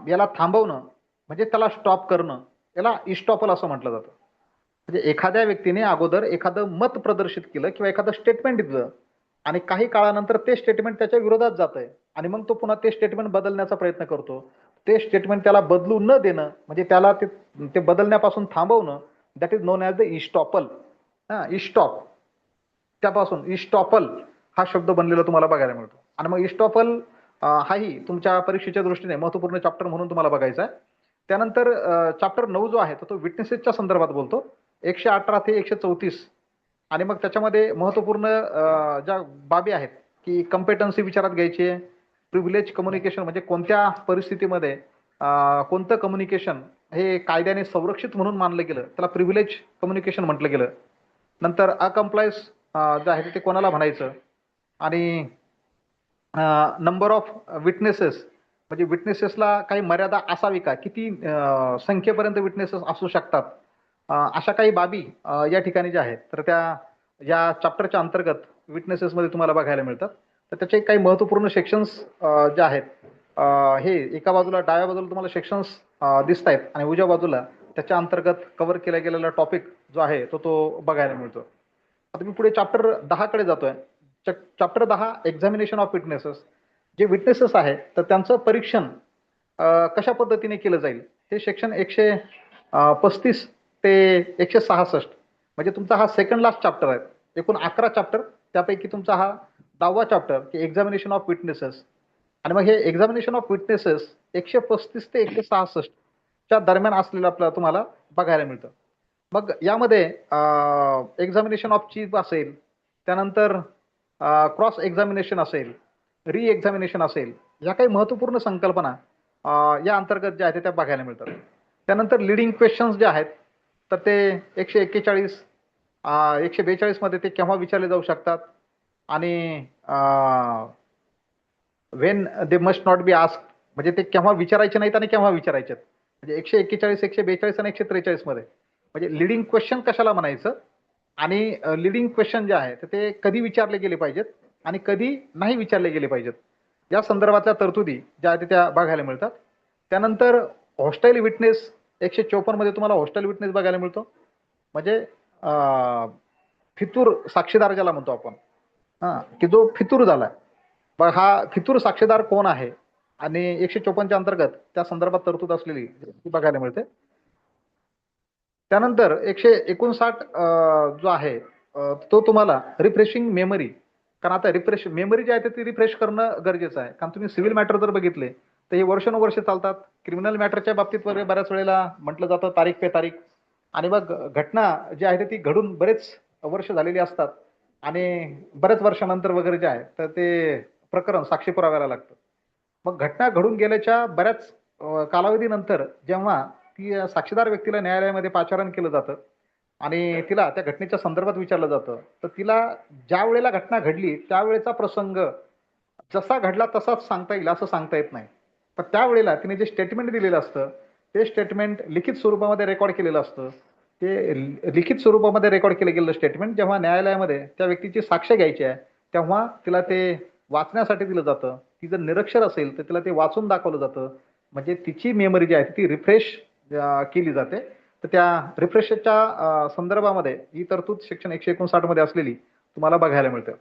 याला थांबवणं म्हणजे त्याला स्टॉप करणं, याला इस्टॉपल असं म्हटलं जातं. म्हणजे एखाद्या व्यक्तीने अगोदर एखादं मत प्रदर्शित केलं किंवा एखादं स्टेटमेंट दिलं आणि काही काळानंतर ते स्टेटमेंट त्याच्या विरोधात जात आहे आणि मग तो पुन्हा ते स्टेटमेंट बदलण्याचा प्रयत्न करतो. ते स्टेटमेंट त्याला बदलू न देणं म्हणजे त्याला ते बदलण्यापासून थांबवणं, that is known as the estoppel. Estop त्यापासून इस्टॉपल हा शब्द बनलेला तुम्हाला बघायला मिळतो. आणि मग इस्टॉपल हाही तुमच्या परीक्षेच्या दृष्टीने महत्वपूर्ण चॅप्टर म्हणून तुम्हाला बघायचा आहे. त्यानंतर चॅप्टर 9 जो आहे तो विटनेसेसच्या संदर्भात बोलतो. 118 ते 134 आणि मग त्याच्यामध्ये महत्वपूर्ण ज्या बाबी आहेत की कम्पेटन्सी विचारात घ्यायची आहे. प्रिव्हिलेज कम्युनिकेशन म्हणजे कोणत्या परिस्थितीमध्ये कोणतं कम्युनिकेशन हे कायद्याने संरक्षित म्हणून मानलं गेलं त्याला प्रिव्हिलेज कम्युनिकेशन म्हटलं गेलं. नंतर अकम्प्लायन्स जे आहे ते कोणाला म्हणायचं आणि नंबर ऑफ विटनेसेस म्हणजे विटनेसेसला काही मर्यादा असावी का, किती संख्येपर्यंत विटनेसेस असू शकतात, अशा काही बाबी या ठिकाणी ज्या आहेत तर त्या या चॅप्टरच्या अंतर्गत विटनेसेसमध्ये तुम्हाला बघायला मिळतात. तर त्याचे काही महत्वपूर्ण सेक्शन्स जे आहेत हे एका बाजूला डाव्या बाजूला तुम्हाला सेक्शन्स दिसत आहेत आणि उजव्या बाजूला त्याच्या अंतर्गत कव्हर केला गेलेला टॉपिक जो आहे तो बघायला मिळतो. आता मी पुढे चॅप्टर 10 कडे जातोय. Chapter 10 examination of witnesses. जे विटनेसेस आहे तर त्यांचं परीक्षण कशा पद्धतीने केलं जाईल हे सेक्शन 135 ते 166 म्हणजे तुमचा हा सेकंड लास्ट चॅप्टर आहे. एकूण 11 चॅप्टर त्यापैकी तुमचा हा 10वा चॅप्टर की एक्झामिनेशन ऑफ विटनेसेस. आणि मग हे एक्झामिनेशन ऑफ विटनेसेस 135 ते 166 च्या दरम्यान असलेलं आपल्याला तुम्हाला बघायला मिळतं. मग यामध्ये एक्झामिनेशन ऑफ चीफ असेल, त्यानंतर क्रॉस एक्झामिनेशन असेल, री एक्झामिनेशन असेल, या काही महत्वपूर्ण संकल्पना या अंतर्गत ज्या आहेत त्या बघायला मिळतात. त्यानंतर लिडिंग क्वेश्चन्स जे आहेत तर ते 141 142 मध्ये ते केव्हा विचारले जाऊ शकतात आणि when they must not be ask म्हणजे ते केव्हा विचारायचे नाहीत आणि केव्हा विचारायचे. म्हणजे 141 142 आणि 143 मध्ये म्हणजे लिडिंग क्वेश्चन कशाला म्हणायचं आणि लिडिंग क्वेश्चन जे आहे ते कधी विचारले गेले पाहिजेत आणि कधी नाही विचारले गेले पाहिजेत या संदर्भातल्या तरतुदी ज्या आहेत त्या बघायला मिळतात. त्यानंतर हॉस्टाईल विटनेस 154 मध्ये तुम्हाला हॉस्टाईल विटनेस बघायला मिळतो. म्हणजे फितूर साक्षीदार ज्याला म्हणतो आपण, की जो फितूर झाला. मग हा फितूर साक्षीदार कोण आहे आणि 154च्या अंतर्गत त्या संदर्भात तरतूद असलेली ती बघायला मिळते. त्यानंतर 159 जो आहे तो तुम्हाला रिफ्रेशिंग मेमरी, कारण आता मेमरी जी आहे ती रिफ्रेश करणं गरजेचं आहे. कारण तुम्ही सिव्हिल मॅटर जर बघितले तर हे वर्षानुवर्ष चालतात. क्रिमिनल मॅटरच्या बाबतीत वगैरे बऱ्याच वेळेला म्हटलं जातं तारीख पे तारीख आणि मग घटना जी आहे ती घडून बरेच वर्ष झालेली असतात आणि बऱ्याच वर्षानंतर वगैरे जे आहे तर ते प्रकरण साक्षी पुराव्याला लागतं. मग घटना घडून गेल्याच्या बऱ्याच कालावधीनंतर जेव्हा ती साक्षीदार व्यक्तीला न्यायालयामध्ये पाचारण केलं जातं आणि तिला त्या घटनेच्या संदर्भात विचारलं जातं तर तिला ज्या वेळेला घटना घडली त्यावेळेचा प्रसंग जसा घडला तसाच सांगता येईल असं सांगता येत नाही. पण त्यावेळेला तिने जे स्टेटमेंट दिलेलं असतं ते स्टेटमेंट लिखित स्वरूपामध्ये रेकॉर्ड केलेलं असतं. ते लिखित स्वरूपामध्ये रेकॉर्ड केलं गेलेलं स्टेटमेंट जेव्हा न्यायालयामध्ये त्या व्यक्तीची साक्ष घ्यायची आहे तेव्हा तिला ते वाचण्यासाठी दिलं जातं. ती जर निरक्षर असेल तर तिला ते वाचून दाखवलं जातं. म्हणजे तिची मेमरी जी आहे ती रिफ्रेश केली जाते. तर त्या रिफ्रेशच्या संदर्भामध्ये ही तरतूद सेक्शन 159 मध्ये असलेली तुम्हाला बघायला मिळतं.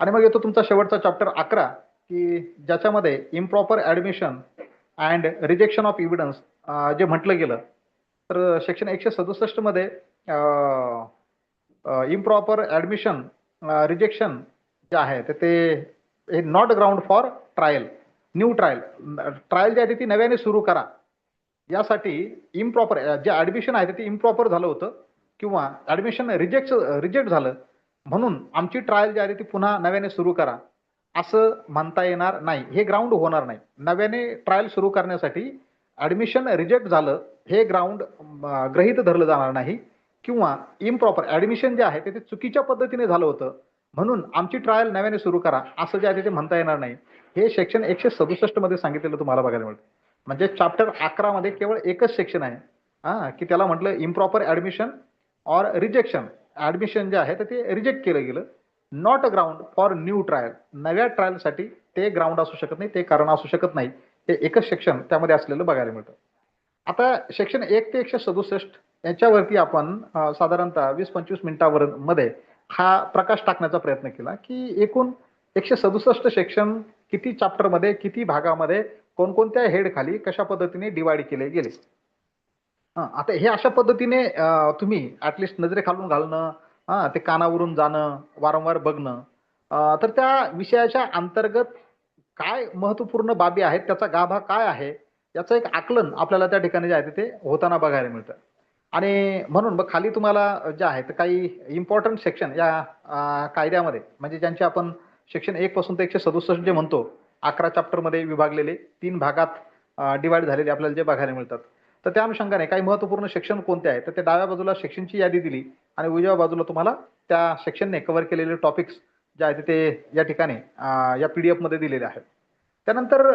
आणि मग येतो तुमचा शेवटचा चॅप्टर 11 की ज्याच्यामध्ये improper admission and rejection of evidence जे म्हटलं गेलं तर सेक्शन 167 मध्ये इम्प्रॉपर ऍडमिशन रिजेक्शन जे आहे तर ते not ground for trial, new trial जे आहे ती नव्याने सुरू करा यासाठी इम्प्रॉपर जे ऍडमिशन आहे ते इम्प्रॉपर झालं होतं किंवा ऍडमिशन रिजेक्ट झालं, म्हणून आमची ट्रायल जी आहे ती पुन्हा नव्याने सुरू करा असं म्हणता येणार नाही. हे ग्राउंड होणार नाही. नव्याने ट्रायल सुरू करण्यासाठी ऍडमिशन रिजेक्ट झालं हे ग्राउंड गृहीत धरलं जाणार नाही किंवा इम्प्रॉपर ऍडमिशन जे आहे ते चुकीच्या पद्धतीने झालं होतं म्हणून आमची ट्रायल नव्याने सुरू करा असं जे आहे ते म्हणता येणार नाही. हे सेक्शन 167 मध्ये सांगितलेलं तुम्हाला बघायला मिळतं. म्हणजे चॅप्टर 11 मध्ये केवळ एकच सेक्शन आहे की त्याला म्हटलं improper admission or rejection. Admission जे आहे ते रिजेक्ट केलं गेलं, not a ground for new trial. नव्या ट्रायलसाठी ते ग्राउंड असू शकत नाही, ते कारण असू शकत नाही. हे एकच सेक्शन त्यामध्ये असलेलं बघायला मिळतं. आता सेक्शन 1 ते 167 याच्यावरती आपण साधारणतः 20-25 मिनिटावर मध्ये हा प्रकाश टाकण्याचा प्रयत्न केला की एकूण 167 सेक्शन किती चॅप्टर मध्ये, किती भागामध्ये, कोणकोणत्या हेड खाली कशा पद्धतीने डिवाइड केले गेले. आता हे अशा पद्धतीने तुम्ही ऍटलिस्ट नजरेखालून घालणं, ते कानावरून जाणं, वारंवार बघणं, तर त्या विषयाच्या अंतर्गत काय महत्वपूर्ण बाबी आहेत, त्याचा गाभा काय आहे, याचं एक आकलन आपल्याला त्या ठिकाणी जे आहे ते होताना बघायला मिळतं. आणि म्हणून मग खाली तुम्हाला जे आहे ते काही इम्पॉर्टंट सेक्शन या कायद्यामध्ये, म्हणजे ज्यांचे आपण सेक्शन 1 पासून ते 167 जे म्हणतो, 11 चॅप्टर मध्ये विभागलेले, 3 भागात डिवाइड झालेले आपल्याला जे बघायला मिळतात. तर त्या अनुषंगाने काही महत्वपूर्ण सेक्शन कोणते आहेत तर ते डाव्या बाजूला सेक्शनची यादी दिली आणि उजव्या बाजूला तुम्हाला त्या सेक्शनने कव्हर केलेले टॉपिक्स जे आहेत ते या ठिकाणी या पीडीएफ मध्ये दिलेले आहेत. त्यानंतर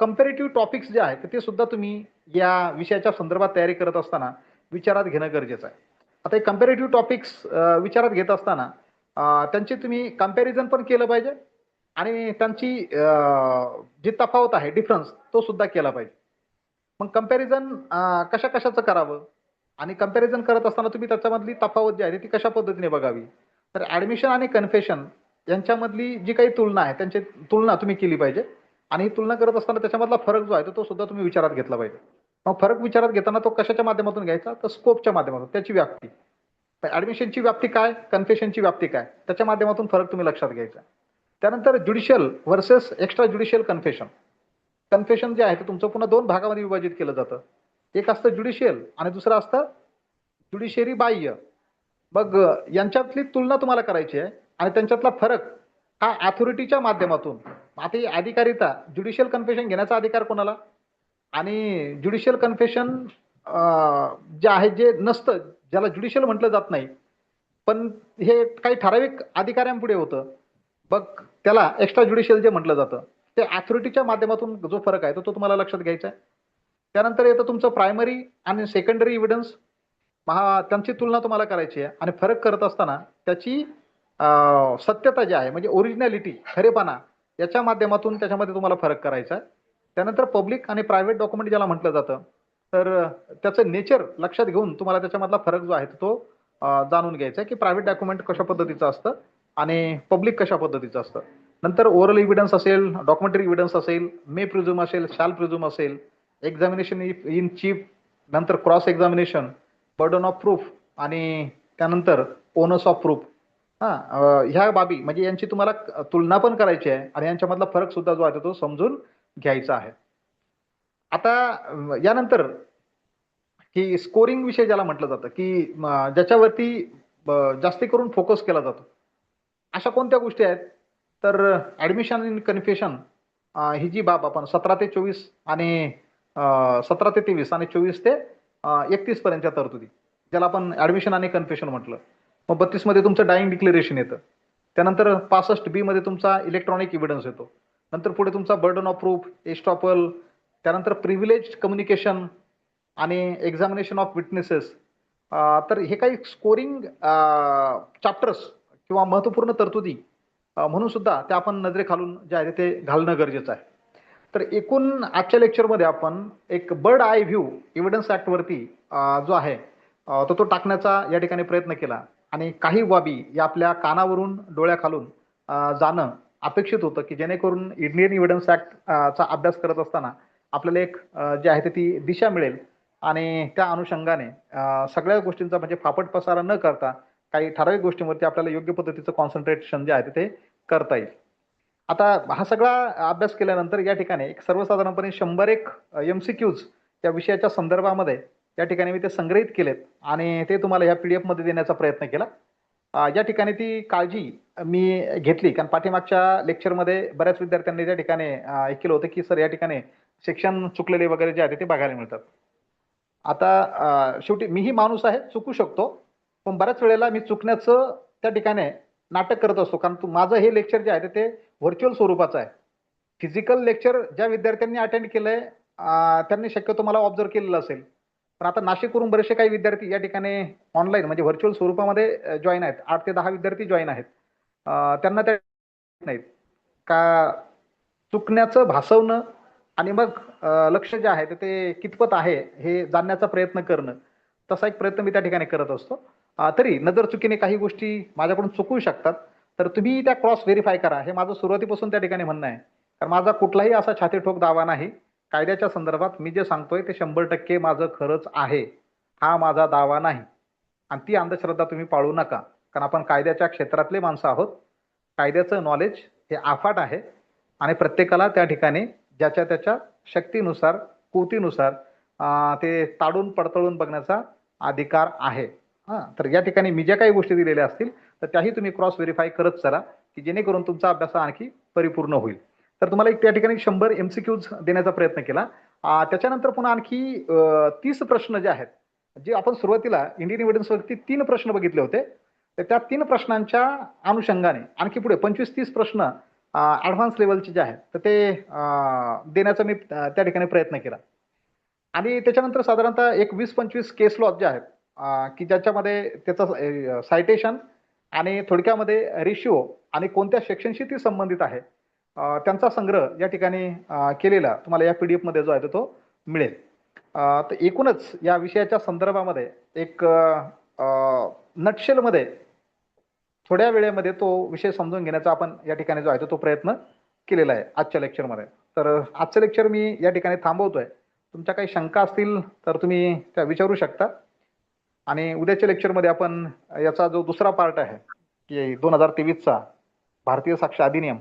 कम्पॅरेटिव्ह टॉपिक्स जे आहेत ते सुद्धा तुम्ही या विषयाच्या संदर्भात तयारी करत असताना विचारात घेणं गरजेचं आहे. आता हे कम्पॅरेटिव्ह टॉपिक्स विचारात घेत असताना त्यांचे तुम्ही कम्पॅरिझन पण केलं पाहिजे आणि त्यांची जी तफावत आहे, डिफरन्स, तो सुद्धा केला पाहिजे. मग कम्पॅरिझन कशा कशाचं करावं आणि कम्पॅरिझन करत असताना तुम्ही त्याच्यामधली तफावत जी आहे ती कशा पद्धतीने बघावी. तर ऍडमिशन आणि कन्फेशन यांच्यामधली जी काही तुलना आहे त्यांची तुलना तुम्ही केली पाहिजे आणि ही तुलना करत असताना त्याच्यामधला फरक जो आहे तो सुद्धा तुम्ही विचारात घेतला पाहिजे. मग फरक विचारात घेताना तो कशाच्या माध्यमातून घ्यायचा, तर स्कोपच्या माध्यमातून, त्याची व्याप्ती. ऍडमिशनची व्याप्ती काय, कन्फेशनची व्याप्ती काय, त्याच्या माध्यमातून फरक तुम्ही लक्षात घ्यायचा. त्यानंतर judicial versus extra judicial confession. Confession जे आहे ते तुमचं पुन्हा 2 भागामध्ये विभाजित केलं जातं. एक असतं ज्युडिशियल आणि दुसरं असतं ज्युडिशियरी बाह्य. मग यांच्यातली तुलना तुम्हाला करायची आहे आणि त्यांच्यातला फरक हा अथॉरिटीच्या माध्यमातून. आता ही अधिकारिता, ज्युडिशियल कन्फेशन घेण्याचा अधिकार कोणाला आणि ज्युडिशियल कन्फेशन जे आहे जे नसतं, ज्याला ज्युडिशियल म्हटलं जात नाही, पण हे काही ठराविक अधिकाऱ्यांपुढे होतं, मग त्याला एक्स्ट्रा ज्युडिशियल जे म्हटलं जातं, ते अथॉरिटीच्या माध्यमातून जो फरक आहे तो तुम्हाला लक्षात घ्यायचा आहे. त्यानंतर येतं तुमचं प्रायमरी आणि सेकंडरी इव्हिडन्स. त्यांची तुलना तुम्हाला करायची आहे आणि फरक करत असताना त्याची सत्यता जी आहे म्हणजे ओरिजिनॅलिटी, खरेपणा, याच्या माध्यमातून त्याच्यामध्ये तुम्हाला फरक करायचा आहे. त्यानंतर पब्लिक आणि प्रायव्हेट डॉक्युमेंट ज्याला म्हटलं जातं, तर त्याचं नेचर लक्षात घेऊन तुम्हाला त्याच्यामधला फरक जो आहे तो जाणून घ्यायचा आहे की प्रायव्हेट डॉक्युमेंट कशा पद्धतीचं असतं आणि पब्लिक कशा पद्धतीचं असतं. नंतर ओरल इव्हिडन्स असेल, डॉक्युमेंटरी इव्हिडन्स असेल, मे प्रिझ्युम असेल, शॅल प्रिझ्युम असेल, एक्झामिनेशन इन चीफ, नंतर cross examination, burden of proof आणि त्यानंतर ओनस ऑफ प्रूफ. ह्या बाबी म्हणजे यांची तुम्हाला तुलना पण करायची आहे आणि यांच्यामधला फरक सुद्धा जो आहे तो समजून घ्यायचा आहे. आता यानंतर की स्कोरिंग विषय ज्याला म्हटलं जातं की ज्याच्यावरती जास्ती करून फोकस केला जातो, अशा कोणत्या गोष्टी आहेत तर ऍडमिशन इन कन्फेशन ही जी बाब आपण 17 ते 24 आणि 17 ते 23 आणि 24 ते 31 पर्यंतच्या तरतुदी, ज्याला आपण ऍडमिशन आणि कन्फेशन म्हटलं. मग 32 मध्ये तुमचं डाईंग डिक्लेरेशन येतं. त्यानंतर 65B मध्ये तुमचा इलेक्ट्रॉनिक इव्हिडन्स येतो. नंतर पुढे तुमचा बर्डन ऑफ प्रूफ, एस्टॉपल, त्यानंतर प्रिव्हिलेज कम्युनिकेशन आणि एक्झामिनेशन ऑफ विटनेसेस. तर हे काही स्कोरिंग चॅप्टर्स किंवा महत्वपूर्ण तरतुदी म्हणून सुद्धा त्या आपण नजरेखालून जे आहे ते घालणं गरजेचं आहे. तर एकूण आजच्या लेक्चरमध्ये आपण एक bird I view evidence act वरती जो आहे तो टाकण्याचा या ठिकाणी प्रयत्न केला आणि काही बाबी या आपल्या कानावरून डोळ्याखालून जाणं अपेक्षित होतं की जेणेकरून इंडियन एव्हिडन्स ऍक्ट चा अभ्यास करत असताना आपल्याला एक जे आहे ती दिशा मिळेल आणि त्या अनुषंगाने सगळ्या गोष्टींचा म्हणजे फापट पसारा न करता काही ठराविक गोष्टींवरती आपल्याला योग्य पद्धतीचं कॉन्सन्ट्रेशन जे आहे ते करता येईल. आता हा सगळा अभ्यास केल्यानंतर या ठिकाणी एक सर्वसाधारणपणे 100 MCQs त्या विषयाच्या संदर्भामध्ये या ठिकाणी मी ते संग्रहित केलेत आणि ते तुम्हाला ह्या PDF मध्ये देण्याचा प्रयत्न केला. या ठिकाणी ती काळजी मी घेतली, कारण पाठीमागच्या लेक्चरमध्ये बऱ्याच विद्यार्थ्यांनी त्या ठिकाणी हे केलं होतं की सर या ठिकाणी सेक्शन चुकलेले वगैरे जे आहे ते बघायला मिळतात. आता शेवटी मीही माणूस आहे, चुकू शकतो, पण बऱ्याच वेळेला मी चुकण्याचं त्या ठिकाणी नाटक करत असतो, कारण माझं हे लेक्चर जे आहे ते व्हर्च्युअल स्वरूपाचं आहे. फिजिकल लेक्चर ज्या विद्यार्थ्यांनी अटेंड केलंय त्यांनी शक्यतो मला ऑब्झर्व केलेलं असेल. पण आता नाशिकवरून बरेचसे काही विद्यार्थी या ठिकाणी ऑनलाईन म्हणजे व्हर्च्युअल स्वरूपामध्ये जॉईन आहेत. 8 ते 10 विद्यार्थी जॉईन आहेत. त्यांना त्या नाहीत का चुकण्याचं भासवणं आणि मग लक्ष जे आहे ते कितपत आहे हे जाणण्याचा प्रयत्न करणं, तसा एक प्रयत्न मी त्या ठिकाणी करत असतो. तरी नजर चुकीने काही गोष्टी माझ्याकडून चुकू शकतात, तर तुम्ही त्या क्रॉस व्हेरीफाय करा, हे माझं सुरुवातीपासून त्या ठिकाणी म्हणणं आहे. कारण माझा कुठलाही असा छातीठोक दावा नाही. कायद्याच्या संदर्भात मी जे सांगतोय ते 100% माझं खरंच आहे, हा माझा दावा नाही. आणि ती अंधश्रद्धा तुम्ही पाळू नका, कारण आपण कायद्याच्या क्षेत्रातले माणसं आहोत. कायद्याचं नॉलेज हे अफाट आहे आणि प्रत्येकाला त्या ठिकाणी ज्याच्या त्याच्या शक्तीनुसार, कुवतीनुसार ते ताडून पडताळून बघण्याचा अधिकार आहे. तर या ठिकाणी मी ज्या काही गोष्टी दिलेल्या असतील तर त्याही तुम्ही क्रॉस व्हेरीफाय करत चला, की जेणेकरून तुमचा अभ्यास आणखी परिपूर्ण होईल. तर तुम्हाला एक त्या ठिकाणी 100 MCQs देण्याचा प्रयत्न केला. त्याच्यानंतर पुन्हा आणखी 30 प्रश्न जे आहेत, जे आपण सुरुवातीला इंडियन एव्हिडन्सवरती 3 प्रश्न बघितले होते, तर त्या 3 प्रश्नांच्या अनुषंगाने आणखी पुढे 25-30 प्रश्न ऍडव्हान्स लेवलचे जे आहेत तर ते देण्याचा मी त्या ठिकाणी प्रयत्न केला. आणि त्याच्यानंतर साधारणतः एक 20-25 केस लॉज जे आहेत की ज्याच्यामध्ये त्याचं सायटेशन आणि थोडक्यामध्ये रेशिओ आणि कोणत्या सेक्शनशी ती संबंधित आहे त्यांचा संग्रह या ठिकाणी केलेला तुम्हाला या PDF मध्ये जो आहे तो मिळेल. तर एकूणच या विषयाच्या संदर्भामध्ये एक नटशेलमध्ये थोड्या वेळेमध्ये तो विषय समजून घेण्याचा आपण या ठिकाणी जो आहे तो प्रयत्न केलेला आहे आजच्या लेक्चरमध्ये. तर आजचं लेक्चर मी या ठिकाणी थांबवतोय. तुमच्या काही शंका असतील तर तुम्ही त्या विचारू शकता आणि उद्याच्या लेक्चरमध्ये आपण याचा जो दुसरा पार्ट आहे की 2023चा भारतीय साक्ष अधिनियम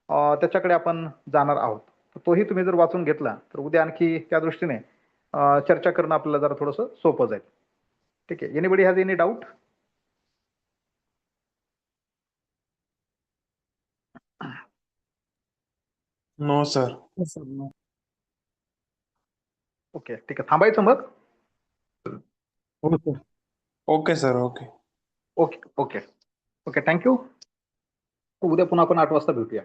त्याच्याकडे आपण जाणार आहोत. तर तोही तुम्ही जर वाचून घेतला तर उद्या आणखी त्या दृष्टीने चर्चा करणं आपल्याला जरा थोडंसं सोपं जाईल. ठीक आहे. Anybody has any doubt? No sir. Okay, ठीक आहे. थांबायचं मग. हो sir. Okay sir. Okay. Okay okay okay, thank you. उद्या पुन्हा आपण 8 वाजता भेटूया.